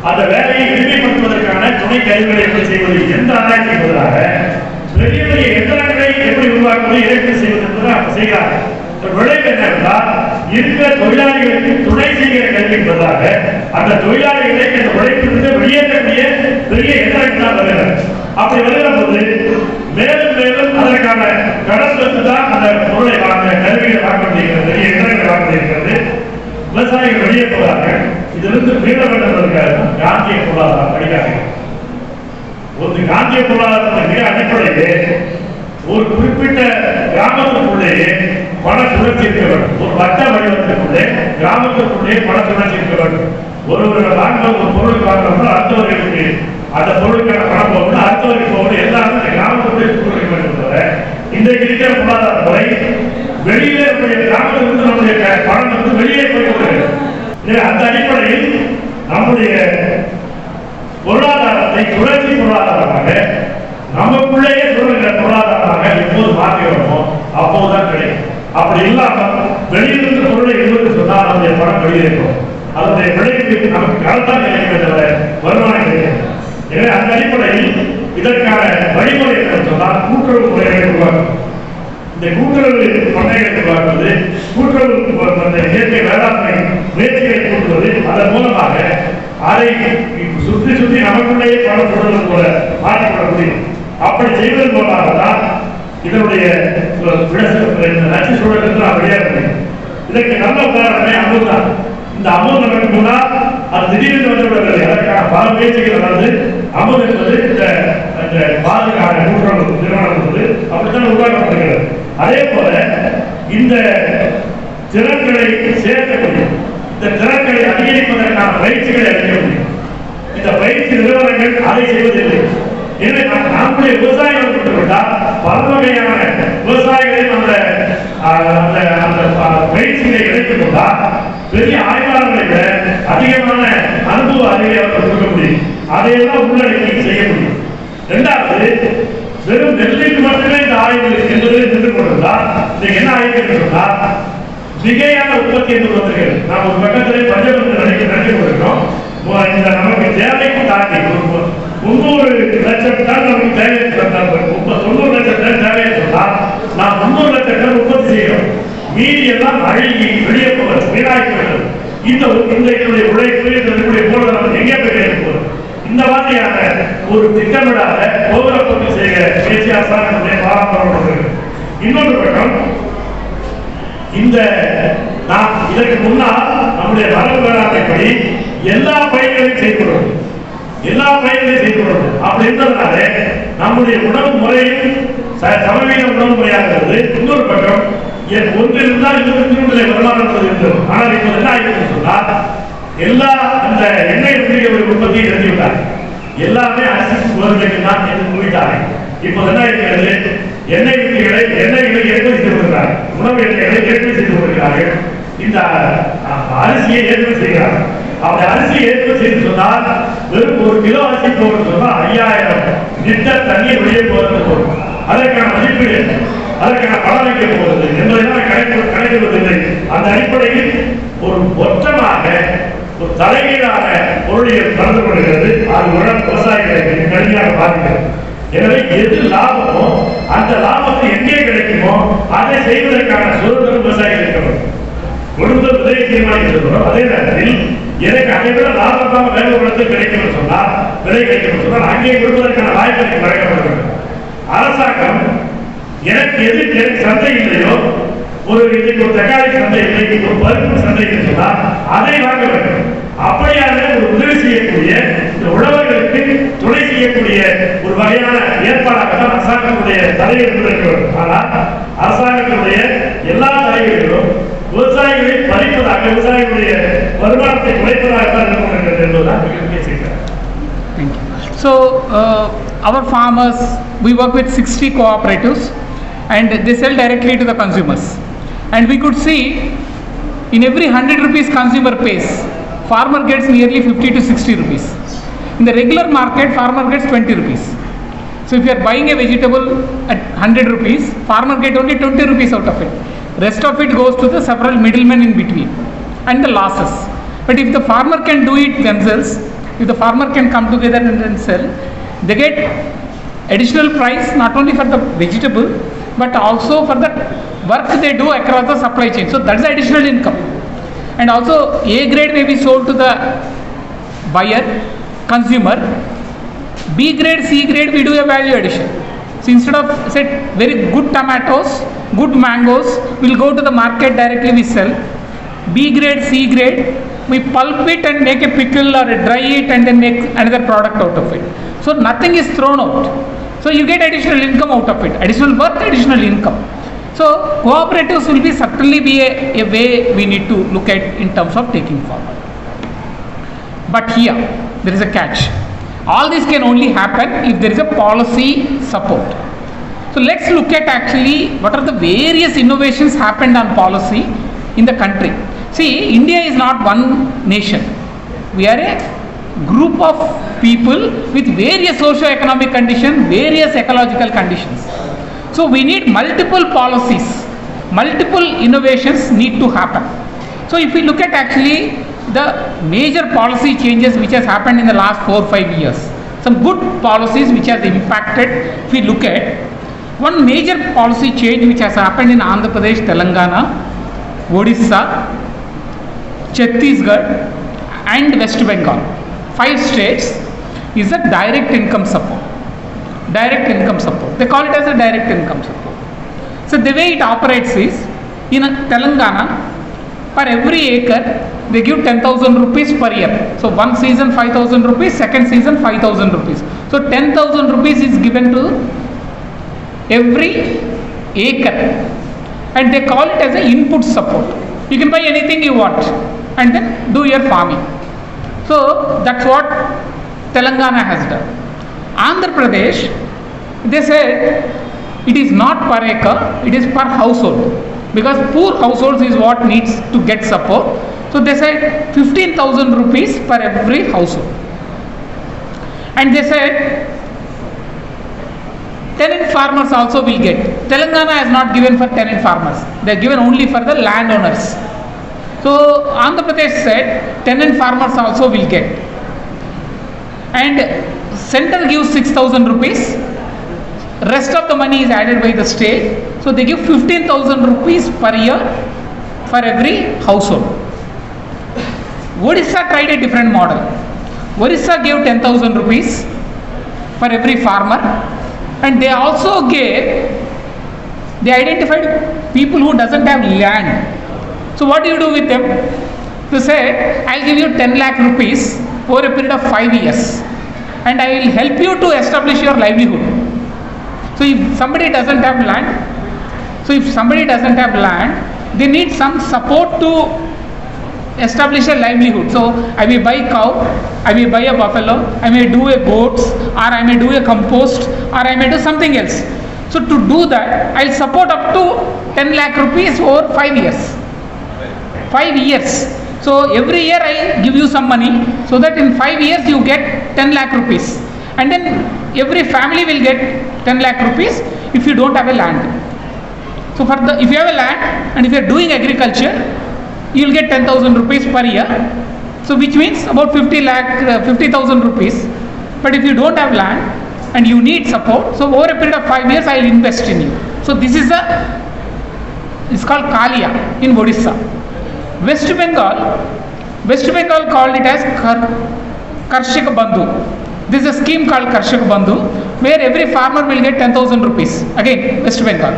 அந்த வேலையை எளிமைப்படுத்துவதற்கான துணை கருவிகளை எப்படி செய்வது எந்த ஆராய்ச்சி என்பதாக பெரிய பெரிய எந்திரங்களை எப்படி உருவாக்குவது, இறக்குமதி செய்வது என்பதை அவங்க செய்கிறார்கள். விளைவு என்னவென்றால் இருக்கிற தொழிலாளிகளுக்கு துணை செய்கிற கல்வி என்பதாக அந்த தொழிலாளிகளை இந்த உழைப்பிலிருந்து வெளியேற்றக்கூடிய பெரிய எந்திரங்கள் வருகிறது. அப்படி வருகிற போது மேலும் மேலும் அதற்கான கடன் தான் அந்த பொருளை வாங்க கல்வியை வாங்க முடிகிறது, பெரிய எந்திரங்களை வாங்க முடிகிறது. விவசாயிகள் வெளியே போகிறார்கள். இதிலிருந்து மீள வேண்டும் என்பதற்காக காந்திய பொருளாதாரம் படிக்கிறார்கள். ஒரு காந்திய பொருளாதாரத்தின் மிக அடிப்படையிலே ஒரு குறிப்பிட்ட கிராமத்திற்குள்ளேயே பண சுழற்சி இருக்க வேண்டும். ஒரு வட்ட வடிவத்திற்குள்ளே கிராமத்திற்குள்ளே பண சுழற்சி இருக்க வேண்டும். ஒருவர்கள் வாங்க ஒரு பொருளுக்கு வாங்கினோம்னா அடுத்தவர்களுக்கு அந்த பொருளுக்கான பணம் போகணும், அடுத்தவருக்கு போகணும், எல்லாரும் இந்த கிராமத்துக்குள்ளே இருக்க வேண்டும். இன்றைக்கு இருக்கிற பொருளாதார முறை வெளியிலே நம்முடைய கிராமத்திலிருந்து நம்முடைய பணம் வந்து வெளியே போய் கொண்டிருக்கிறது. அந்த அடிப்படையில் நம்முடைய பொருளாதாரத்தை சுழற்சி பொருளாதாரமாக நமக்குள்ளேயே சொல்லுகிற பொருளாதாரமாக எப்போது மாற்றுகிறோமோ அப்போதுதான் கிடைக்கும். அப்படி இல்லாமல் வெளியிலிருந்து பொருளை எழுவது சொன்னால் நம்முடைய பணம் வெளியேறும். அதனுடைய விளைவுக்கு நமக்கு கலத்தான் கிடைக்கும் என்ற வருமானம் கிடைக்கும். எனவே அந்த அடிப்படையில் இதற்கான வழிமுறை என்று சொன்னால் கூட்டுறவு முறைகளை உருவாக்கும். இந்த கூட்டுறவு பண்ணைகளை உருவாக்குவது, கூட்டுறவு இயற்கை வேளாண்மை முயற்சிகளை கூட்டுவது, அதன் மூலமாக அதை சுற்றி சுற்றி நமக்குள்ளேயே பணம் சொல்வது போல மாற்றிவிட முடியும். அப்படி செய்வதன் மூலமாக தான் இதனுடைய நச்சு சூழல் என்று நாம் வெளியேற முடியும். இதற்கு நல்ல உதாரணமே அமுல் தான். இந்த அமுல் நமக்கு முன்னால் அது திடீர்னு வந்துவிடவில்லை. அதற்கான பல முயற்சிகள் நடந்து அமுல் என்பது இந்த பாதுகாப்பு கூட்டுறவு நிறுவனம் என்பது அப்படித்தான் உருவாக்கப்படுகிறது. அதே போல இந்த திறன்களை சேர்க்க முடியும். இந்த திறன்களை அதிகரிப்பதற்கான பயிற்சிகளை அளிக்க முடியும். இந்த பயிற்சி நிறுவனங்கள் அதை செய்வதில்லை. எனவே நம்முடைய விவசாயிகள் விட்டுவிட்டால் பல வகையான விவசாயிகளையும் அந்த பயிற்சிகளை கிடைத்துக் கொண்டால் பெரிய ஆய்வாளர்களை விட அதிகமான அனுபவ அறிவை அவர்கள் கொடுக்க முடியும். அதையெல்லாம் உள்ளடக்கி செய்ய முடியும். இரண்டாவது, வெறும் நெல்லுக்கு மட்டுமே இந்த ஆய்வு என்பதை நின்று கொண்டிருந்தால் இந்த என்ன ஆய்வு சொன்னால் மிகையான உற்பத்தி என்று வந்திருக்கிறது. நாம் ஒரு பக்கத்திலே பஞ்சம் நடத்தி கொண்டிருக்கிறோம். இந்த நமக்கு தேவைக்கு தாண்டி 300 லட்சம் டன் நமக்கு தேவை, 90 லட்சம் டன் தேவை சொன்னால் நாம் 300 லட்சம் டன் உற்பத்தி செய்கிறோம். மீதி எல்லாம் அழுகி வெளியே போகிறது, வீணாகிவிடுகிறது. இந்த என்னுடைய உழைப்பு இதனுடைய மூலதனம் எங்கே போய் கிடைக்க போகிறது? இந்த மாதிரியான ஒரு திட்டமிடாத ஓவரப்பட்டு செய்கிற முயற்சி அரசாங்கத்துடைய பாராட்டப்படுகிறது. இன்னொரு பக்கம் இந்த நாம் இதற்கு முன்னால் நம்முடைய மரபு வேளாண்மைப்படி எல்லா பயிர்களையும் செய்துள்ளோம். அப்படி இருந்ததுனால நம்முடைய உணவு முறையும் சமவீன உணவு முறையாக இருந்தது. இன்னொரு பக்கம் ஒன்று இருந்தால் இன்னொரு வருமானம் இருந்தது. ஆனால் இப்போது என்ன ஆகிட்டு சொன்னால் எல்லா அந்த எண்ணெய் உற்பத்தியை நிறுத்திவிட்டார். எல்லாமே அரிசி கோதுமைக்கு தான் என்று கூறிட்டார்கள். இப்போது என்ன இருக்கிறது? எண்ணெய் விலைகளை ஏற்றுமதி செய்து வருகிறார்கள். உணவு எண்ணெய்களை ஏற்றுமதி செய்து வருகிறார்கள். இந்த அரிசியை ஏற்றுமதி செய்கிறார்கள். அப்படி அரிசியை ஏற்றுமதி செய்து சொன்னால் வெறும் 1 கிலோ அரிசி போகிறது சொன்னால் 5000 லிட்டர் தண்ணீர் வெளியே போகிறது போகும். அதற்கான மதிப்பீடு, அதற்கான பணம் வைக்க போகிறது என்பதை கணக்கிடுவதில்லை. அந்த அடிப்படையில் ஒரு மொத்தமாக ஒரு தலைகீழான பொருளியல் நடந்து கொள்கிறது. அது விவசாயிகளுக்கு கடுமையாக பாதிக்கிறது. எனவே எது லாபமோ அந்த லாபத்தை எங்கே கிடைக்குமோ அதை செய்வதற்கான சுதந்திரம் விவசாயிகள் கொடுத்த விலையை தீர்மானிக்கிறோம். அதே நேரத்தில் எனக்கு அதை விட லாபமாக வேலை உலகத்தில் கிடைக்கும் சொன்னால் விலை கிடைக்கும் சொன்னால் அங்கே கொடுப்பதற்கான வாய்ப்பு எனக்கு வழங்கப்படுகிறது. அரசாங்கம் எனக்கு எது சந்தை இல்லையோ, ஒரு தக்காளி சந்தை இல்லை, ஒரு பருப்பு சந்தை இல்லை சொன்னால் அதை வாங்க வேண்டும். அப்படியான ஒரு உதவி செய்யக்கூடிய இந்த உழவர்களுக்கு துணை செய்யக்கூடிய ஒரு வகையான ஏற்பாடாகத்தான் அரசாங்கத்துடைய தலையீடு இருக்கிறது. ஆனால் அரசாங்கத்துடைய எல்லா தலையீடுகளும் விவசாயிகளை பறிப்பதாக, விவசாயிகளுடைய வருமானத்தை குறைப்பதாகத்தான் இருக்கிறது என்பதுதான் மிகப்பெரிய சிக்கல். So our farmers, we work with 60 cooperatives and they sell directly to the consumers. And we could see in every 100 rupees consumer pays, farmer gets nearly 50 to 60 rupees. In the regular market, farmer gets 20 rupees. So if you are buying a vegetable at 100 rupees, farmer get only 20 rupees out of it. Rest of it goes to the several middlemen in between and the losses. But if the farmer can do it themselves, if the farmer can come together and then sell, they get additional price not only for the vegetable but also for the work they do across the supply chain. So that's additional income. And also A grade may be sold to the buyer, consumer. B grade, C grade, we do a value addition. So instead of say very good tomatoes, good mangoes, we'll go to the market directly, we sell. B grade, C grade, we pulp it and make a pickle or dry it and then make another product out of it. So nothing is thrown out. So you get additional income out of it, additional work, additional income. So cooperatives will be certainly be a way we need to look at in terms of taking forward. But here there is a catch. All this can only happen if there is a policy support. So let's look at actually what are the various innovations happened on policy in the country. See, India is not one nation. We are a group of people with various socio-economic conditions, various ecological conditions. So we need multiple policies, multiple innovations need to happen. So if we look at actually the major policy changes which has happened in the last 4 or 5 years, some good policies which has impacted, if we look at one major policy change which has happened in Andhra Pradesh, Telangana, Odisha, Chhattisgarh and West Bengal, 5 states, is a direct income support. Direct income support. They call it as a direct income support. So the way it operates is, in Telangana, for every acre, they give 10,000 rupees per year. So one season 5,000 rupees, second season 5,000 rupees. So 10,000 rupees is given to every acre. And they call it as an input support. You can buy anything you want and then do your farming. So that's what Telangana has done. Andhra Pradesh, they said it is not per acre, it is per household, because poor households is what needs to get support. So they said 15,000 rupees per every household. And they said tenant farmers also will get. Telangana has not given for tenant farmers, they are given only for the landowners. So Andhra Pradesh said tenant farmers also will get. And center gives 6,000 rupees, rest of the money is added by the state. So they give 15,000 rupees per year for every household. Odisha tried a different model. Odisha gave 10,000 rupees for every farmer, and they also gave, they identified people who doesn't have land. So what do you do with them? To say, I'll give you 10 lakh rupees over a period of 5 years and I will help you to establish your livelihood. So if somebody doesn't have land, they need some support to establish a livelihood. So I may buy cow, I may buy a buffalo, I may do a goats, or I may do a compost, or I may do something else. So to do that, I'll support up to 10 lakh rupees over 5 years. 5 years. So every year I give you some money, so that in 5 years you get 10 lakh rupees. And then every family will get 10 lakh rupees if you don't have a land. So for the, if you have a land and if you are doing agriculture, you will get 10,000 rupees per year. So which means about 50,000 rupees. But if you don't have land and you need support, so over a period of 5 years I will invest in you. So this is it's called Kalia in Odisha. West Bengal called it as Karshak Bandhu. This is a scheme called Karshak Bandhu, where every farmer will get 10,000 rupees. Again, West Bengal.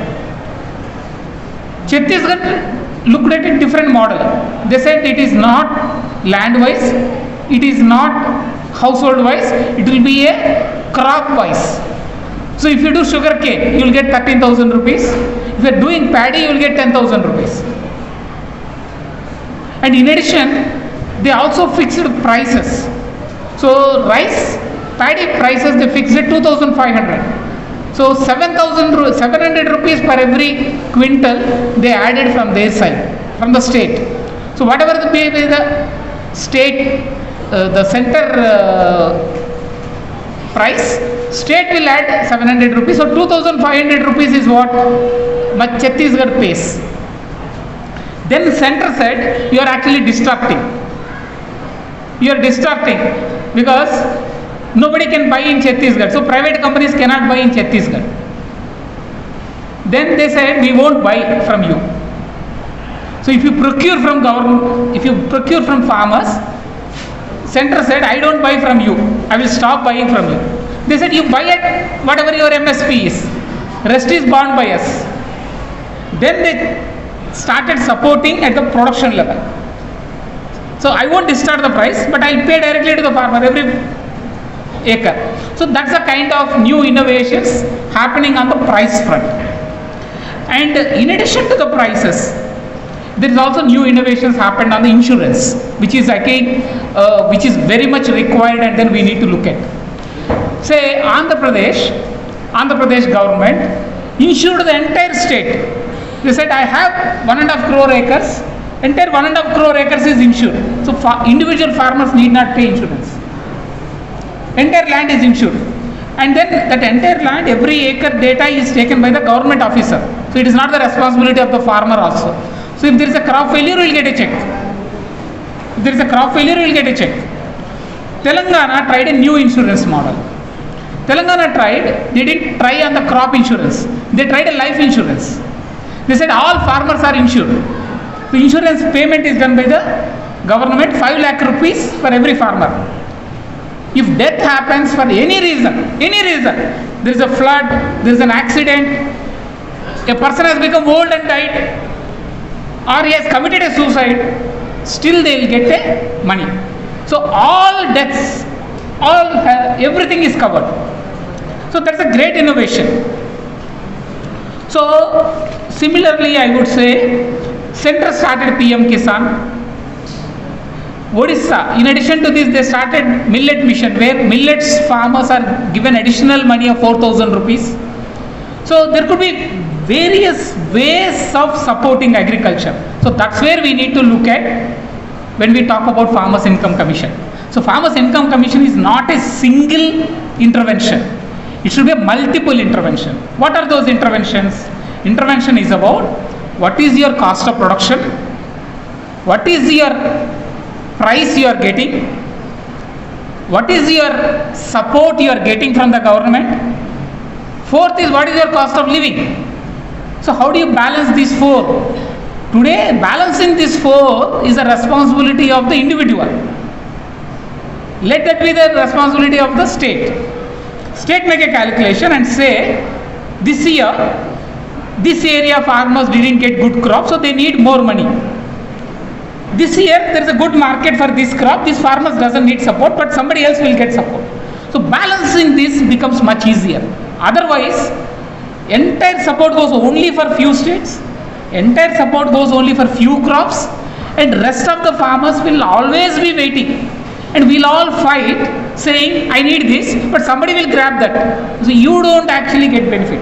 Chhattisgarh looked at a different model. They said it is not land wise, it is not household wise, it will be a crop wise. So if you do sugar cane, you will get 13,000 rupees. If you are doing paddy, you will get 10,000 rupees. And in addition, they also fixed prices. So rice, paddy prices, they fixed it 2,500. So 700 rupees per every quintal they added from their side, from the state. So whatever the pay by the state, the center price, state will add 700 rupees. So 2,500 rupees is what Chhattisgarh pays. Then the center said, you are actually distorting. You are distorting because nobody can buy in Chhattisgarh. So private companies cannot buy in Chhattisgarh. Then they said, we won't buy from you. So if you procure from government, if you procure from farmers, center said, I don't buy from you. I will stop buying from you. They said, you buy at whatever your MSP is. Rest is borne by us. Then they started supporting at the production level. So I won't distort the price, but I'll pay directly to the farmer every acre. So that's the kind of new innovations happening on the price front. And in addition to the prices, there is also new innovations happened on the insurance, which is again, which is very much required, and then we need to look at. Say Andhra Pradesh government insured the entire state. They said, I have 1.5 crore acres, entire 1.5 crore acres is insured. So individual farmers need not pay insurance. Entire land is insured. And then that entire land, every acre data is taken by the government officer. So it is not the responsibility of the farmer also. So if there is a crop failure, you will get a check. If there is a crop failure, you will get a check. Telangana tried a new insurance model. Telangana tried, they didn't try on the crop insurance. They tried a life insurance. They said all farmers are insured. The insurance payment is done by the government, 5 lakh rupees for every farmer. If death happens for any reason, there is a flood, there is an accident, a person has become old and died, or he has committed a suicide, still they will get a money. So all deaths, everything is covered. So that's a great innovation. So similarly, I would say, Centre started PM Kisan. Odisha, in addition to this, they started millet mission, where millets farmers are given additional money of 4,000 rupees. So there could be various ways of supporting agriculture. So that's where we need to look at when we talk about Farmers Income Commission. So Farmers Income Commission is not a single intervention. It should be a multiple intervention. What are those interventions? Intervention is about what is your cost of production, what is your price you are getting, what is your support you are getting from the government, fourth is what is your cost of living. So how do you balance these four? Today, balancing these four is the responsibility of the individual. Let that be the responsibility of the state. State make a calculation and say, this year, this area farmers didn't get good crop, so they need more money. This year there is a good market for this crop, this farmers doesn't need support, but somebody else will get support. So balancing this becomes much easier. Otherwise, entire support goes only for few states, entire support goes only for few crops, and rest of the farmers will always be waiting. And we'll all fight saying, I need this, but somebody will grab that. So you don't actually get benefit.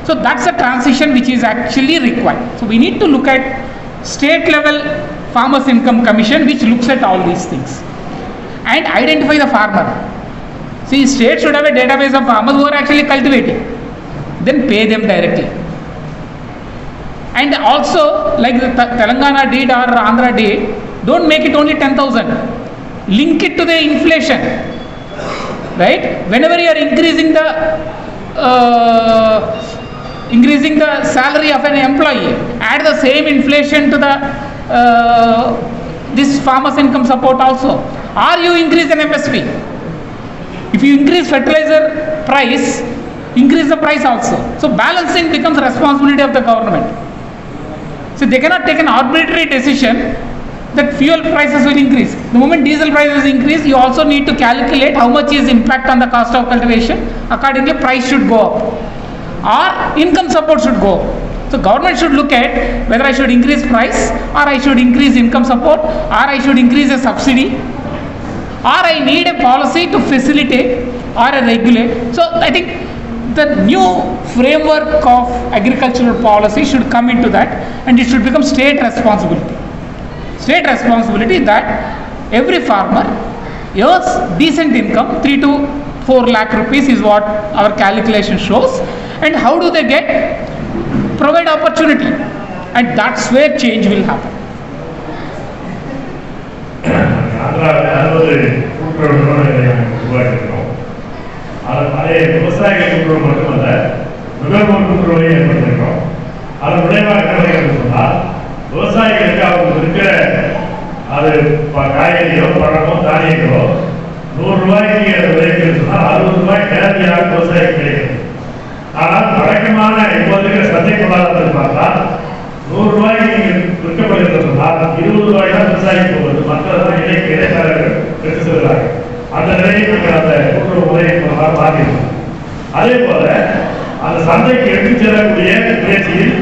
So that's a transition which is actually required. So we need to look at state level Farmers Income Commission, which looks at all these things and identify the farmer. See, state should have a database of farmers who are actually cultivating, then pay them directly. And also, like the Telangana did or Andhra did, don't make it only 10,000. Link it to the inflation, right? Whenever you are increasing the salary of an employee, add the same inflation to the this farmers income support also, or you increase an MSP. If you increase fertilizer price, increase the price also. So balancing becomes responsibility of the government. So they cannot take an arbitrary decision that fuel prices will increase. The moment diesel prices increase, you also need to calculate how much is impact on the cost of cultivation. Accordingly, price should go up or income support should go up. So government should look at whether I should increase price, or I should increase income support, or I should increase a subsidy, or I need a policy to facilitate or a regulate. So I think the new framework of agricultural policy should come into that, and it should become state responsibility. State responsibility that every farmer earns decent income, 3 to 4 lakh rupees is what our calculation shows. And how do they get? Provide opportunity, and that's where change will happen. அதே விவசாயிகள் கூட்டுறவு மட்டுமல்ல, நுகர்வோர் கூட்டுறவை ஏற்படுத்திருக்கிறோம். அதன் விளைவாக என்ன சொன்னால், விவசாயிகளுக்கு அவங்களுக்கு இருக்கிற அது காய்கறியோ பழமோ தானியங்களோ 100 ரூபாய்க்கு விளைவிக்கிறது சொன்னால் 60 ரூபாய் நேரடியாக விவசாயிக்கு கிடைக்கிறது. ஆனால் வழக்கமான இப்போது இருக்கிற சந்தை பொருளாதாரத்தை பார்த்தால் 100 ரூபாய்க்கு நீங்கள் விற்கப்படுகிறது சொன்னால் 20 ரூபாய் தான் விவசாயிக்கு போகிறது, மற்றதான் இடைத்தரகர்கள் எடுத்து செல்கிறார்கள். அந்த நிலையை நாங்கள் அந்த கூட்டுறவு முறையை மாற்றினோம். அதே போல அந்த சந்தைக்கு எடுத்து செல்லக்கூடிய முயற்சியில்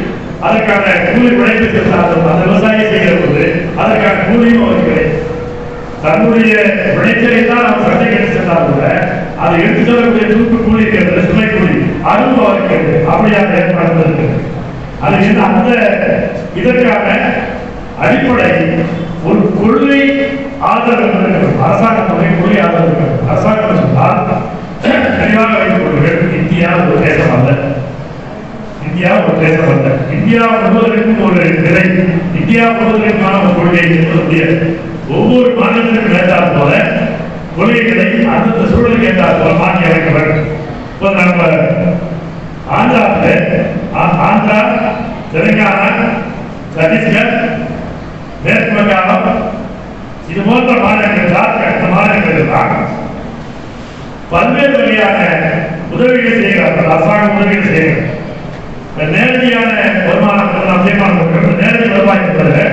அதற்கான கூலி உழைப்பு செலுத்தாலும் அந்த விவசாயி செய்கிற போது அதற்கான கூலியும் அவருக்கு கிடைக்கும். தன்னுடைய விளைச்சலை தான் அவர் சந்தைக்கு எடுத்து சென்றால் கூட அதை எடுத்து செல்லக்கூடிய தூக்கு கூலி இருக்கிறது, சுமை கூலி, அதுவும் அவருக்கு அப்படியாக ஏற்பாடு இருக்கு. அது அந்த இதற்கான அடிப்படை ஒரு கொள்கை ஆதரவு அரசாங்கத்துடைய கொள்கை ஆதரவு. அரசாங்கம் சொன்னால் தெளிவாக வைத்துக் கொள்ளுங்கள், இந்தியா ஒரு தேசம் அல்ல. இந்தியா ஒரு தேசம் அல்ல. இந்தியா முழுவதற்கும் ஒரு நிலை, இந்தியா முழுவதற்கான ஒரு கொள்கை என்பது முடியாது. ஒவ்வொரு மாநிலத்திற்கும் ஏற்றால் போல கொள்கைகளை அந்தந்த சூழலுக்கு ஏற்றால் போல மாற்றி அமைக்க வேண்டும். இப்போ நம்ம ஆந்திரா, தெலுங்கானா, சத்தீஸ்கர், மேற்கு வங்காளம் இது போன்ற மாநிலங்கள், ஜார்க்கண்ட் மாநிலங்கள் தான் பல்வேறு வகையான உதவிகள் செய்கிறார்கள். அரசாங்கம் உதவிகள் செய்கிறார்கள். நேரடியான வருமானம் நேரடி வருவாய் என்பது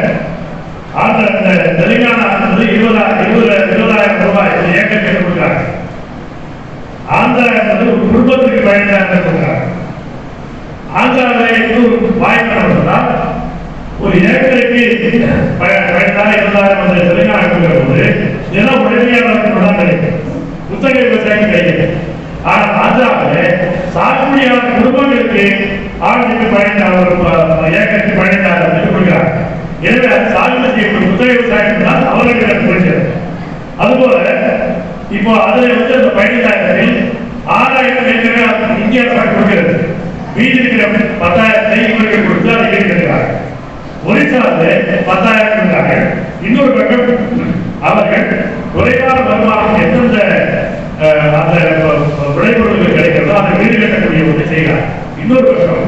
அந்த தெலுங்கானா 20,000 ரூபாய் ஏக்கருக்கு கொடுக்கிறாங்க. ஆந்திரா என்பது ஒரு குடும்பத்துக்கு பயன்படுத்த கொடுக்கிறாங்க. ஆந்திராவில் ஒரு வாய்ப்பு ஒரு ஏக்கருக்கு பயன்தான் 20,000 தெலுங்கானா கொடுக்கிற போது நிலம் உடனடியாக தான் கிடைக்கும், குத்தகை விவசாயம் கிடைக்கும். ஆனால் ஆந்திராவில் சாகுபடியான குடும்பங்களுக்கு ஆண்டுக்கு 12,000 ஏக்கருக்கு 12,000 கொடுக்கிறாங்க. எனவே சாகுபடி செய்யக்கூடிய குத்தகை விவசாயம் தான் அவர்களுக்கு கொடுக்கிறது. அதுபோல இப்போ அதில் அந்த 15,000 6,000 ஏக்கர்கள் இந்திய அரசாங்கம் கொடுக்கிறது. மீதி இருக்கிற 10,000 இவர்கள் கொடுத்து அதை ஈடுபடுகிறார்கள். ஒரிசாவில் 10,000 கொடுக்கிறார்கள். இன்னொரு பக்கம் அவர்கள் குறைவான வருமானம் எந்தெந்த அந்த விளைபொருட்கள் கிடைக்கிறதோ அதை வீடு கட்டக்கூடிய ஒன்று செய்கிறார். இன்னொரு பக்கம்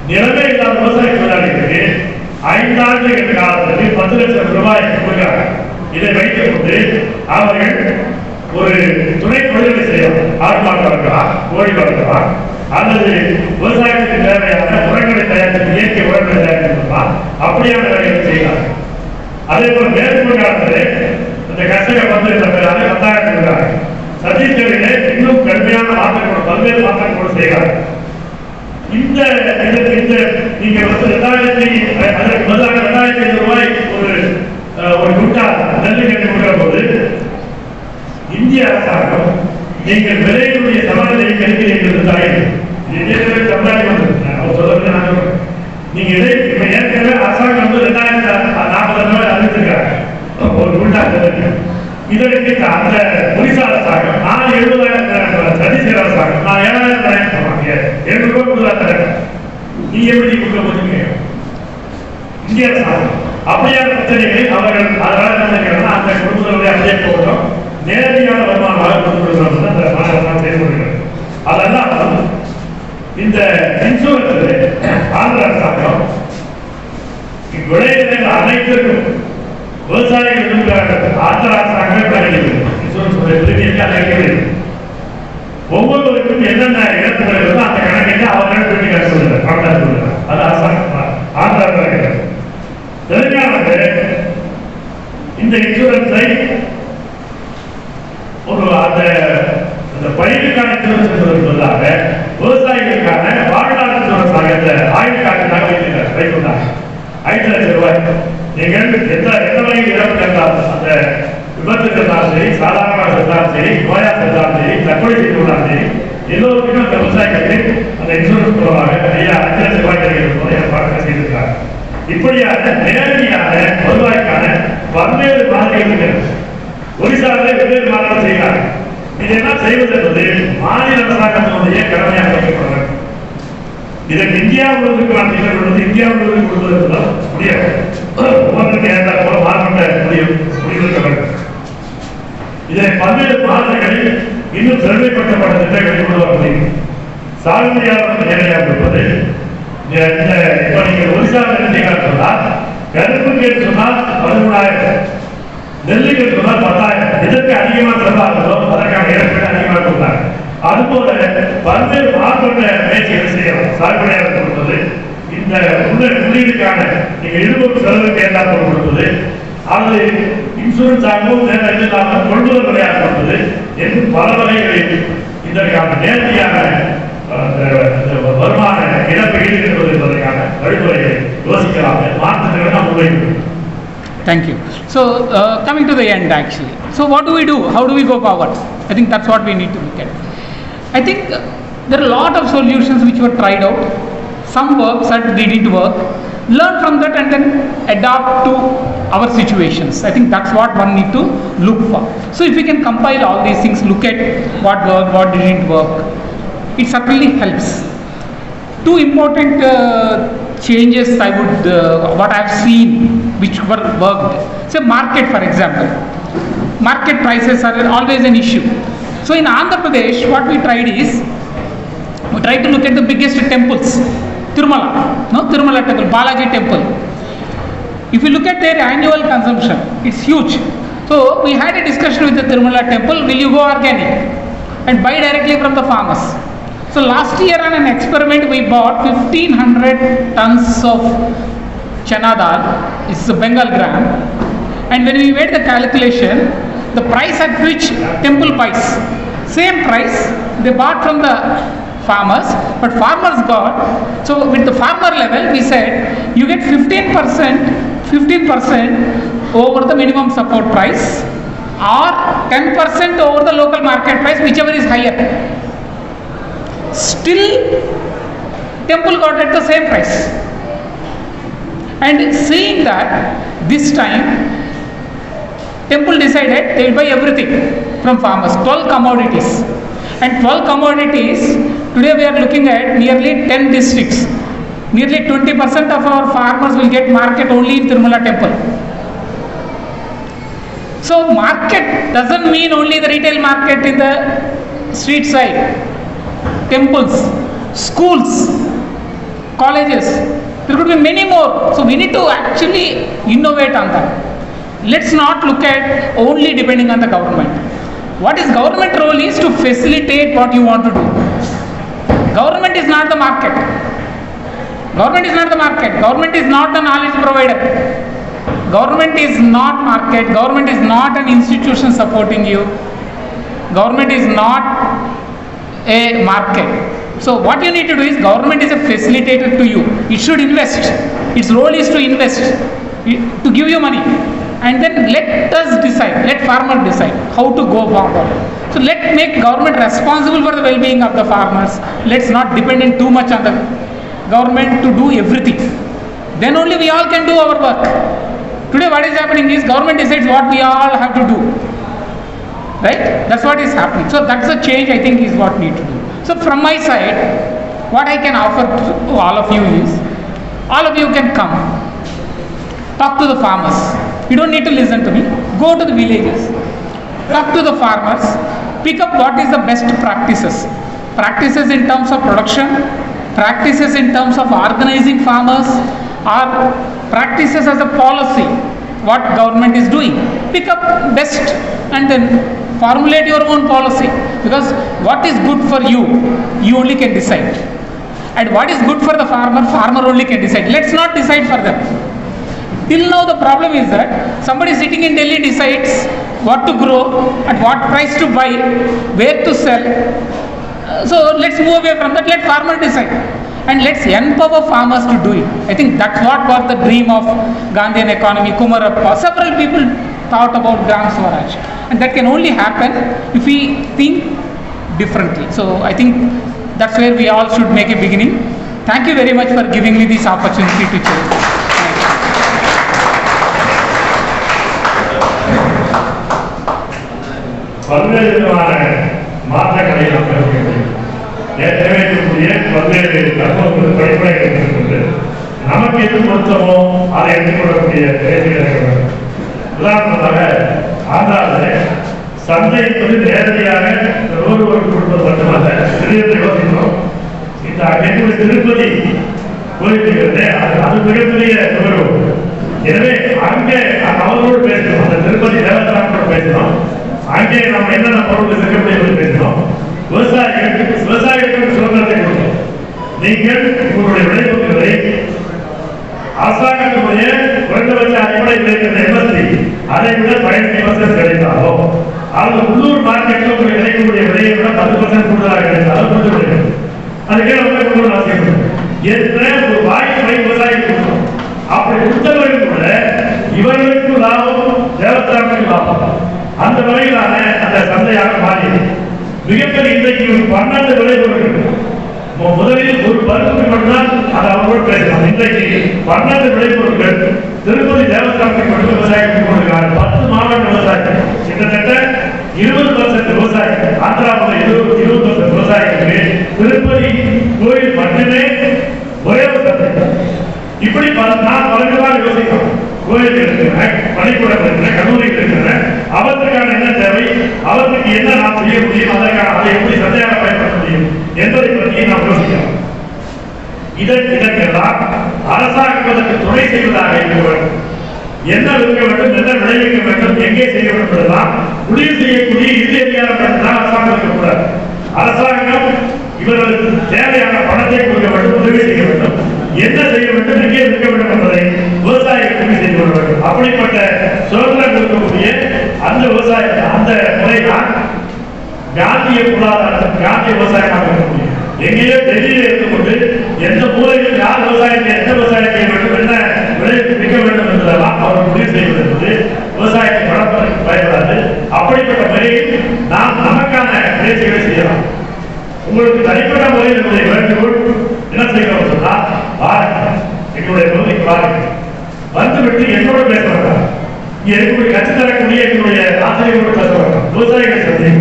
நிலமே இல்லாத விவசாய தொழிலாளிகளுக்கு 5 ஆண்டுகள் காலத்திற்கு 10 லட்சம் ரூபாய் கொடுக்கிறார். இதை வைத்துக் கொண்டு அவர்கள் ஒரு துணை தொழிலை செய்யலாம். ஆடு மாடு வளர்க்கலாம், கோழி வளர்க்கலாம், அல்லது விவசாயத்துக்கு தேவையான உரங்களை தயாரித்து இயற்கை உரங்களை தயாரிக்கலாம். அப்படியான வேலைகளை செய்யலாம். அதே போல மேற்கு வங்காளத்தில் இந்த கர்ஷகர் வந்து 10,000 கொடுக்கிறார்கள். சத்தீஸ்கரிலே இன்னும் கடுமையான மாற்றங்களோடு பல்வேறு மாற்றங்களோடு செய்கிறார்கள். இந்த நீங்க 2,500 ரூபாய் ஒரு குண்டால் நெல்லு கட்டி கொடுக்கிற போது இந்திய அரசாங்கம் நீங்கள் விலையினுடைய சமநிலையை கணிக்கிறீர்கள். நீங்க ஏற்கனவே அரசாங்கம் வந்து 2,040 ரூபாய் அறிவிச்சிருக்காங்க ஒரு குண்டால். இதற்கு அந்த ஒரிசா அரசாங்கம் நான் 70,000 சத்தீஸ்கர் அரசாங்கம் நான் 7,000 சொல்றாங்க. 700 ரூபாய் கொடுக்குறாங்க. நீ எப்படி கொடுக்க போறீங்க? இந்திய அரசாங்கம் அப்படியான பிரச்சனைகளை அவர்கள் அதனால அந்த குடும்பங்களுடைய அப்படியே போகணும், நேரடியான வருமானமாக கொடுக்கணும் அந்த மாநிலம் செயல்படுகிறது. அதெல்லாம் இந்த இன்சூரன்ஸ் ஆந்திர அரசாங்கம் விளைநிலங்கள் அனைத்திற்கும் விவசாயிகள் ஆந்திர அரசாங்கமே இன்சூரன்ஸ் ஒவ்வொருவருக்கும் என்னென்ன இழப்புகள் இருக்கோ அந்த கணக்கை அவர்கள் சொல்லுறாங்க. அது அரசாங்கம் ஆந்திர. தெலுங்கானாவில் இந்த இன்சூரன்ஸை ஒரு அந்த பயிர்களுக்கான இன்சூரன்ஸ் என்பதற்காக விவசாயிகளுக்கான வாழ்நாள் இன்சூரன்ஸாக இந்த ஆயுள் காப்பீடாக வைத்துள்ளாங்க. 5 லட்சம் ரூபாய். நீங்கள் எந்த வகையில் இழப்பு கண்டாலும் அந்த விபத்து சென்றாலும் சரி, சாதாரணமாக சென்றாலும் சரி, நோயா சென்றாலும் சரி, தற்கொலை செய்துள்ளாலும் சரி, எல்லோருக்குமே அந்த விவசாயிகளுக்கு அந்த இன்சூரன்ஸ் மூலமாக 5 லட்சம் ரூபாய் கிடைக்கிறது ஏற்பாடு செய்திருக்கிறார். இப்படியான நேரடியான வருவாய்க்கான பல்வேறு மாதிரிகள் இருக்கிறது. ஒரிசாவில் வெவ்வேறு மாநிலம் செய்கிறார்கள். இதெல்லாம் செய்வது என்பது மாநில அரசாங்கத்தினுடைய கடமையாக வைக்கப்படுகிறது. இதற்கு இந்தியா முழுவதுக்கு நான் திட்டப்படுவது இந்தியா முழுவதும் கொடுப்பதற்கு முடியாது. ஒவ்வொன்றுக்கு ஏற்றால் போல மாறுபட்ட முடிவெடுக்க வேண்டும். இதை பல்வேறு மாநிலங்களில் இன்னும் செழுமைப்படுத்தப்பட்ட திட்டங்களை கொண்டு வர முடியும். சாகுபடியாளர்கள் நேரடியாக கொடுப்பது இப்ப நீங்க ஒரிசாவில் சொன்னால் கருப்புக்கு சொன்னால் 13,000, நெல்லுக்கு சொன்னால் 10,000. எதற்கு அதிகமாக செலவாகிறதோ அதற்கான இழப்பீடு அதிகமாக கொடுத்தாங்க. அதுபோல பல்வேறு மாற்றப்பட்ட முயற்சிகள் செய்யலாம். சாகுபடியாளர் கொடுப்பது, இந்த முதலீடுக்கான நீங்க இருபது செலவுக்கு ஏற்றால் கொடுப்பது, அல்லது இன்சூரன்ஸ் ஆகவும் இல்லாமல் கொள்முதல் விலையாக கொடுப்பது என்று பல வகைகளில் இதற்கான நேரடியான வருமான இழப்பீடு என்பதற்கான வழிமுறைகளை யோசிக்கலாம். மாற்றங்களை நாம் முன்வைக்கிறோம். Thank you. So, coming to the end actually. So, what do we do? How do we go forward? I think that's what we need to look at. I think There are a lot of solutions which were tried out. Some work, some didn't work. Learn from that and then adapt to our situations. I think that's what one need to look for. So if we can compile all these things, look at what worked, what didn't work, it certainly helps. Two important changes I would, what I have seen which were worked. Say market, for example. Market prices are always an issue. So in Andhra Pradesh, what we tried is, we tried to look at the biggest temples. Tirumala temple, Balaji temple. If you look at their annual consumption, it's huge. So we had a discussion with the Tirumala temple, will you go organic and buy directly from the farmers? So last year on an experiment we bought 1500 tons of chana dal, it's a Bengal gram, and when we made the calculation, the price at which temple buys, same price they bought from the farmers, but farmers got, so with the farmer level we said you get 15% over the minimum support price or 10% over the local market price, whichever is higher. Still temple got at the same price. And seeing that this time temple decided they will buy everything from farmers, 12 commodities. And 12 commodities, today we are looking at nearly 10 districts. Nearly 20% of our farmers will get market only in Tirumala temple. So market doesn't mean only the retail market in the street side. Temples, schools, colleges, there could be many more. So we need to actually innovate on that. Let's not look at only depending on the government. What is government role is to facilitate what you want to do. Government is not the market. Government is not the market. Government is not the knowledge provider. Government is not market. Government is not an institution supporting you. Government is not a market. So what you need to do is, government is a facilitator to you. It should invest. Its role is to invest, to give you money. And then let us decide, let farmer decide how to go forward. So let's make government responsible for the well-being of the farmers. Let's not depend too much on the government to do everything. Then only we all can do our work. Today what is happening is, government decides what we all have to do. Right? That's what is happening. So that's a change I think is what we need to do. So from my side, what I can offer to all of you is, all of you can come, talk to the farmers. You don't need to listen to me. Go to the villages, talk to the farmers, pick up what is the best practices. Practices in terms of production, practices in terms of organizing farmers, or practices as a policy, what government is doing. Pick up best and then formulate your own policy, because what is good for you, you only can decide. And what is good for the farmer, farmer only can decide. Let's not decide for them. Till now the problem is that somebody sitting in Delhi decides what to grow, at what price to buy, where to sell. So let's move away from that, let farmer decide. And let's empower farmers to do it. I think that's what was the dream of Gandhian economy, Kumarappa. Several people thought about Gram Swaraj. And that can only happen if we think differently. So I think that's where we all should make a beginning. Thank you very much for giving me this opportunity to share. பல்வேறு விதமான மாற்றங்களை நாம் பெறுகிறோம். ஏற்கனவே இருக்கக்கூடிய பல்வேறு தத்துவங்கள் படிப்படைகள் இருக்கின்றது. நமக்கு எது பொருத்தமோ அதை எடுத்துக்கொள்ளக்கூடிய தேவைகள். உதாரணமாக ஆந்திராவில் சந்தை என்பது நேரடியாக ஒருவருக்கு கொடுப்பது மட்டுமல்ல, திடீர்னு யோசிக்கிறோம். இந்த அங்கே திருப்பதி கோரிக்கைகளே அது மிகப்பெரிய நிகழ்வு. எனவே அங்கே அவர்களோடு பேசணும், அந்த திருப்பதி தேவஸ்தானத்தோடு பேசணும். அங்கே நாம் என்னென்ன பொருட்கள் இருக்க முடியும் பேசணும். விவசாயிகளுக்கு சுதந்திரத்தை கொடுக்கணும். நீங்கள் உங்களுடைய விளைபொருட்களை அரசாங்கத்தினுடைய குறைந்தபட்ச அடிப்படை விளைக்கிற எம்எஸ்பி அதை விட 15% கிடைத்தாலோ, அல்லது உள்ளூர் மார்க்கெட்டில் உங்களுக்கு கிடைக்கக்கூடிய விலையை விட 10% கூடுதலாக கிடைத்தாலோ கொடுத்து விடுங்கள். அதுக்கே நம்ம கொண்டு அவசியம் என்ற ஒரு வாய்ப்பை விவசாயிகள் கொடுக்கணும். அப்படி கொடுத்தவர்கள் கூட இவர்களுக்கு லாபம், தேவஸ்தானத்துக்கு லாபம். அந்த வகையிலான அந்த சந்தையாக மாறி மிகப்பெரிய இன்றைக்கு 12 விளைபொருட்கள் முதலில் ஒரு பருப்புக்கு மட்டும்தான் அது அவங்களோடு பேசலாம். இன்றைக்கு 12 விளைபொருட்கள் திருப்பதி தேவஸ்தானத்துக்கு மட்டும் விவசாயத்துக்கு கொடுக்கிறாங்க. 10 மாவட்ட விவசாயிகள் கிட்டத்தட்ட 20% விவசாயிகள், ஆந்திராவில் 20% விவசாயிகளுக்கு திருப்பதி கோயில் மட்டுமே ஒரே ஒரு சந்தை. இப்படி நான் பலவிதமாக யோசிக்கிறோம். கோயில் இருக்கிற, பள்ளிக்கூடம் இருக்கிற, கல்லூரிகள் இருக்கிற, அவற்றுக்கான என்ன தேவை, அவற்றுக்கு என்ன நாம் செய்ய முடியும், அதற்கான அதை எப்படி சந்தையாக பயன்படுத்த முடியும் என்பதை பற்றி நாம் யோசிக்கிறோம். இதற்கெல்லாம் அரசாங்கம் அதற்கு துணை செய்வதாக இருக்க வேண்டும். என்ன விற்க வேண்டும், என்ன விளைவிக்க வேண்டும், எங்கே செய்ய வேண்டும் என்பதெல்லாம் முடிவு செய்யக்கூடிய இறுதி அதிகாரம் தான் அரசாங்கம் இருக்கக்கூடாது. அரசாங்கம் இவர்களுக்கு தேவையான பணத்தை கொடுக்க வேண்டும், உதவி செய்ய வேண்டும், என்ன செய்ய வேண்டும், எங்கே இருக்க வேண்டும் என்பதை விவசாயிகள் உதவி செய்து கொள்ள வேண்டும். அப்படிப்பட்ட சுதந்திரம் இருக்கக்கூடிய அந்த விவசாயம், அந்த முறைதான் காந்திய பொருளாதாரம், காந்திய விவசாயமாக இருக்க முடியும். எங்கேயோ டெல்லியில இருந்து கொண்டு எந்த மூலையில் யார் விவசாயத்தை எந்த விவசாயம் செய்ய வேண்டும், என்ன விளைவிக்க வேண்டும் என்பதெல்லாம் அவர் முடிவு செய்வது என்பது விவசாயத்தை வளர்ப்பதற்கு பயன்படாது. அப்படிப்பட்ட முறையில் நாம் நமக்கான முயற்சிகளை செய்யலாம். உங்களுக்கு தனிப்பட்ட முறையில் என்னுடைய வேண்டுகோள் என்ன செய்யணும் சொன்னா, பாருங்க, எங்களுடைய பகுதிக்கு பாருங்க, வந்துவிட்டு என்னோட பேச வேண்டாம். இங்க இருக்கக்கூடிய கட்சி தரக்கூடிய எங்களுடைய ஆசிரியர்களோடு பேச வேண்டாம். விவசாயிகளை சந்தி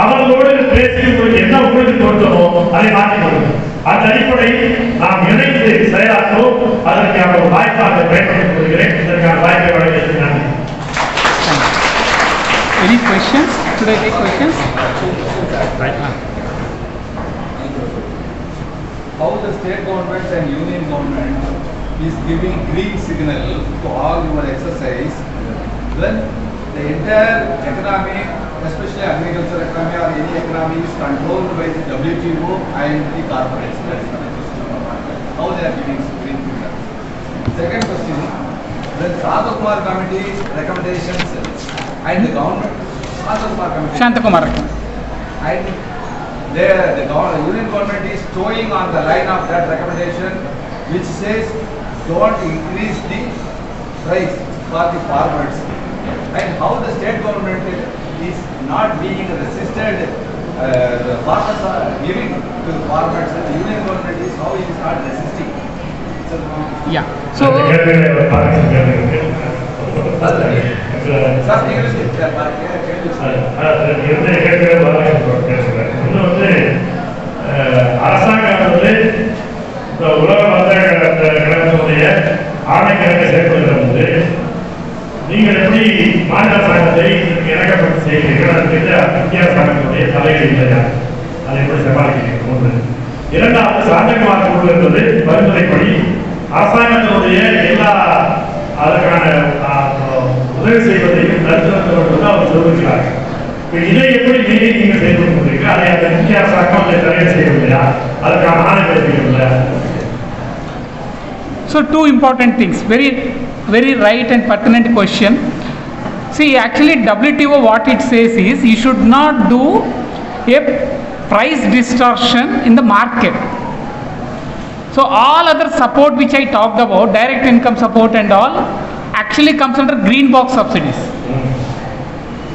அவர்களோடு பேசி உங்களுக்கு என்ன உங்களுக்கு பொருத்தமோ அதை மாற்றிக் கொள்ளும். அந்த அடிப்படையில் நாம் இணைந்து செயலாற்றுவோம். அதற்கான ஒரு வாய்ப்பாக பயன்படுத்திக் கொள்கிறேன். இதற்கான வாய்ப்பை வழங்கியதற்கு நன்றி. Any questions? Should I take questions? How the state government and union government is giving green signal to all your exercise when the entire economy, especially agriculture economy or any economy, is controlled by the WTO and the corporates. That is the question number 1. How they are giving green signal. Second question, the Shanthakumar committee recommendations and the government, Shanthakumar and the union government is towing on the line of that recommendation which says don't increase the price for the farmers, and how the state government is not being resisted, the farmers are giving to the farmers, and the union government is how it is not resisting. Yeah. So அரசாங்கம் இந்த உலக வர்த்தகத்தினுடைய ஆணைக்கிழமை செயல்படுகிறது. நீங்கள் எப்படி மாநில அரசாங்கத்தை இணக்கப்பட்டு செய்கிறீர்கள், அதுக்கு மத்திய அரசாங்கத்தினுடைய தலையீடு இல்லையா, அதை எப்படி சமாளிக்கிறீர்கள்? ஒன்று. இரண்டாவது, சாந்தகுமார் குழு என்பது பரிந்துரைப்படி அரசாங்கத்தினுடைய எல்லா அதற்கான உதவி செய்வதையும் தடுத்து அவர் சொல்லுகிறார். இதை எப்படி நீங்கள் செயல்பட்டு கொண்டிருக்கீங்க, அதை அந்த முக்கிய அரசாங்கம் அதை தலையீடு செய்யவில்லையா, அதற்கான ஆணை இல்லையா? So two important things, very right and pertinent question. See, actually WTO what it says is you should not do a price distortion in the market. So all other support which I talked about, direct income support and all, actually comes under green box subsidies.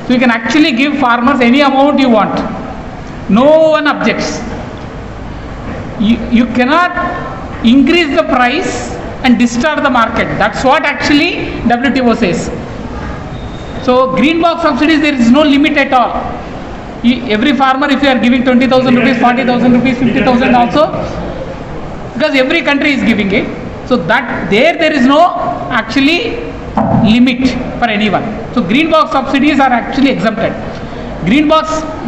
So you can actually give farmers any amount you want. No one objects. You cannot increase the price and distort the market. That's what actually WTO says. So green box subsidies, there is no limit at all. Every farmer, if you are giving 20,000 rupees, 40,000 rupees, 50,000 also, because every country is giving it. So that there is no actually limit for anyone. So green box subsidies are actually exempted. Green box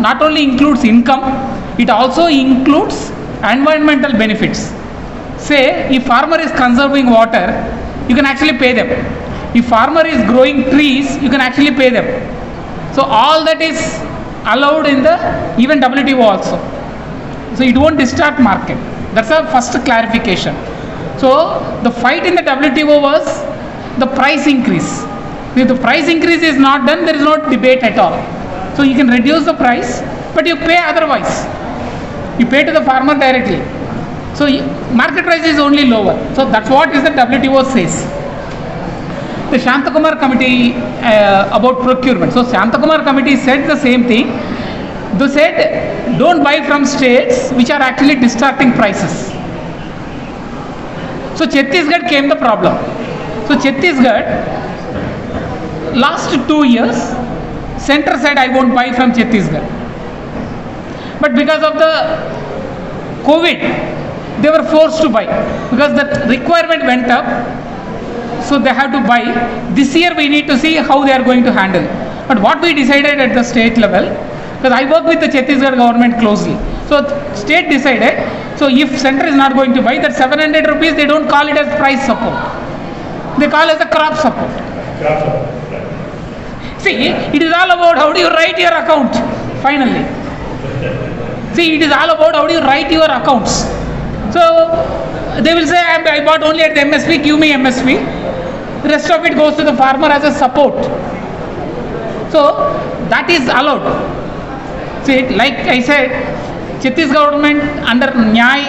not only includes income, it also includes environmental benefits. Say, if farmer is conserving water, you can actually pay them. If farmer is growing trees, you can actually pay them. So all that is allowed in the even WTO also. So it won't distort market. That's our first clarification. So the fight in the WTO was the price increase. If the price increase is not done, there is no debate at all. So you can reduce the price, but you pay otherwise. You pay to the farmer directly. So market price is only lower. So that's what is the WTO says. The Shanthakumar committee about procurement. So Shanthakumar committee said the same thing. They said don't buy from states which are actually distorting prices. So Chhattisgarh came the problem. So Chhattisgarh, last 2 years, Centre said I won't buy from Chhattisgarh. But because of the COVID, they were forced to buy because the requirement went up. So they have to buy. This year we need to see how they are going to handle. But what we decided at the state level, because I work with the Chhattisgarh government closely. So state decided, so if Centre is not going to buy, that 700 rupees, they don't call it as price support. They call it as a crop support. See, it is all about how do you write your account, finally. See, it is all about how do you write your accounts. So they will say, I bought only at the MSP, give me MSP. The rest of it goes to the farmer as a support. So that is allowed. See, like I said, Chhattisgarh government under Nyay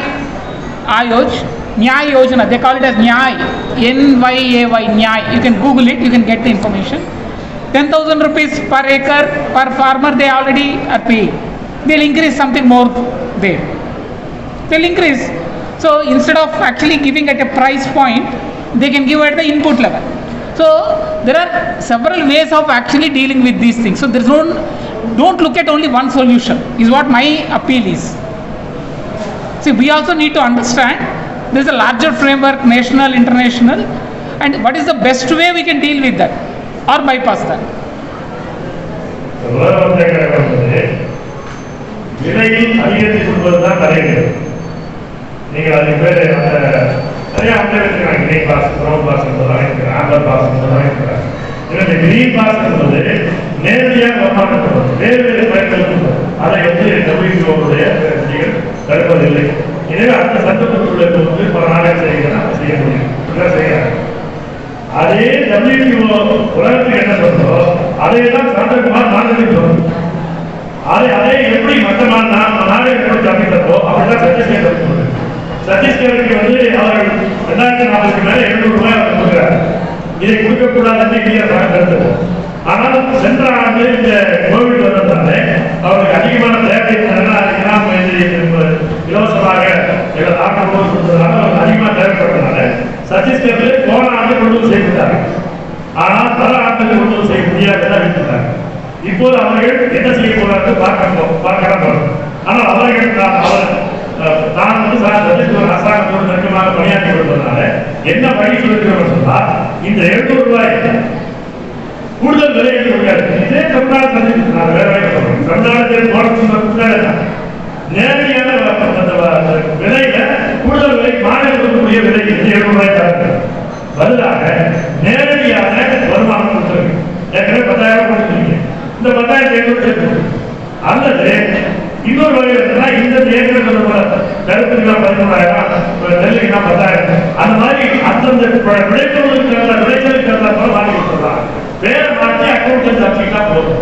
Yojana, they call it as Nyay, N-Y-A-Y, Nyay. You can Google it, you can get the information. 10,000 rupees per acre per farmer they already are paying. They'll increase something more there. They'll increase. So instead of actually giving at a price point, they can give at the input level. So there are several ways of actually dealing with these things. So there's don't look at only one solution, is what my appeal is. See, we also need to understand there's a larger framework, national, international, and what is the best way we can deal with that or bypass that. விலையை அதிகரித்து கொள்வதுதான் தலைவர். நீங்கள் அதுக்கு பேர் நிறைய அமைச்சர் இருக்கிறாங்க. கிரீன் பாஸ், ப்ரௌன் பாஸ் என்பதாக ஆம்பர் பாஸ் என்பதாக இருக்கிறாங்க. இந்த கிரீன் பாஸ் என்பது நேரடியாக வருமானப்படுவது, வேறு வேறு பயன்களுக்கு அதை WTO-உடைய தடுப்பதில்லை. எனவே அந்த சட்டத்திற்குள்ள பல நாடுகள் செய்கிறாங்க, செய்ய முடியும், செய்கிறாங்க. அதே WTO உலகத்துக்கு என்ன சொல்றோ அதை தான் சாந்தகுமார் நாடுகளுக்கு சொல்றோம். அதே எப்படி மற்ற நாடு எப்படி தப்பித்தப்போ அப்படிதான் சத்தீஸ்கருக்கு அவர்கள் 2040 மேல 200 ரூபாய் கொடுக்கிறார். இதை கொடுக்கக்கூடாதுன்னு இந்தியா கருத்து. ஆனால் சென்ற ஆண்டு இந்த கோவிட் வந்ததால அவருக்கு அதிகமான தேவை இலவசமாக நாட்டு கொடுத்ததால அவருக்கு அதிகமாக தேவைப்பட்டதால சத்தீஸ்கரில் போன ஆண்டு கொண்டு செய்தார். ஆனால் பல ஆண்டுகள் கொண்டு செய்ய முடியாதுதான் விட்டுட்டாங்க. இப்போது அவர்கள் என்ன செய்ய போறார்கள் பார்க்கலாம். ஆனால் அவர்கள் தான் அரசாங்கத்தோடு நெருக்கமாக பணியாற்றி வருவதனால என்ன வழி சொல்லிருக்கிறோம் சொன்னால், இந்த 200 ரூபாய் கூடுதல் விலை என்று முடியாது. இதே தமிழ்நாடு சந்திக்கிறாங்க. வேற வழி சொல்றோம். தமிழ்நாடு நேரடியான விலையில கூடுதல் விலை மாநிலத்திற்குரிய விலை 200 ரூபாய் தராங்க. பதிலாக நேரடியான வருமானம் கொடுத்துருக்கு. ஏற்கனவே 10,000 கொடுத்துருக்கீங்க. இந்த 10,000 சேர்த்து அல்லது இன்னொரு வகையில் இருந்தா இந்த ஏக்கர் கருத்துக்கு 13,000, நெல்லுக்கு 10,000, அந்த மாதிரி அந்தந்த விளைச்சலுக்கு போல வாங்கி கொடுத்துடலாம். வேற மாற்றி அக்கௌண்ட் சப்ஜெக்டா போதும்.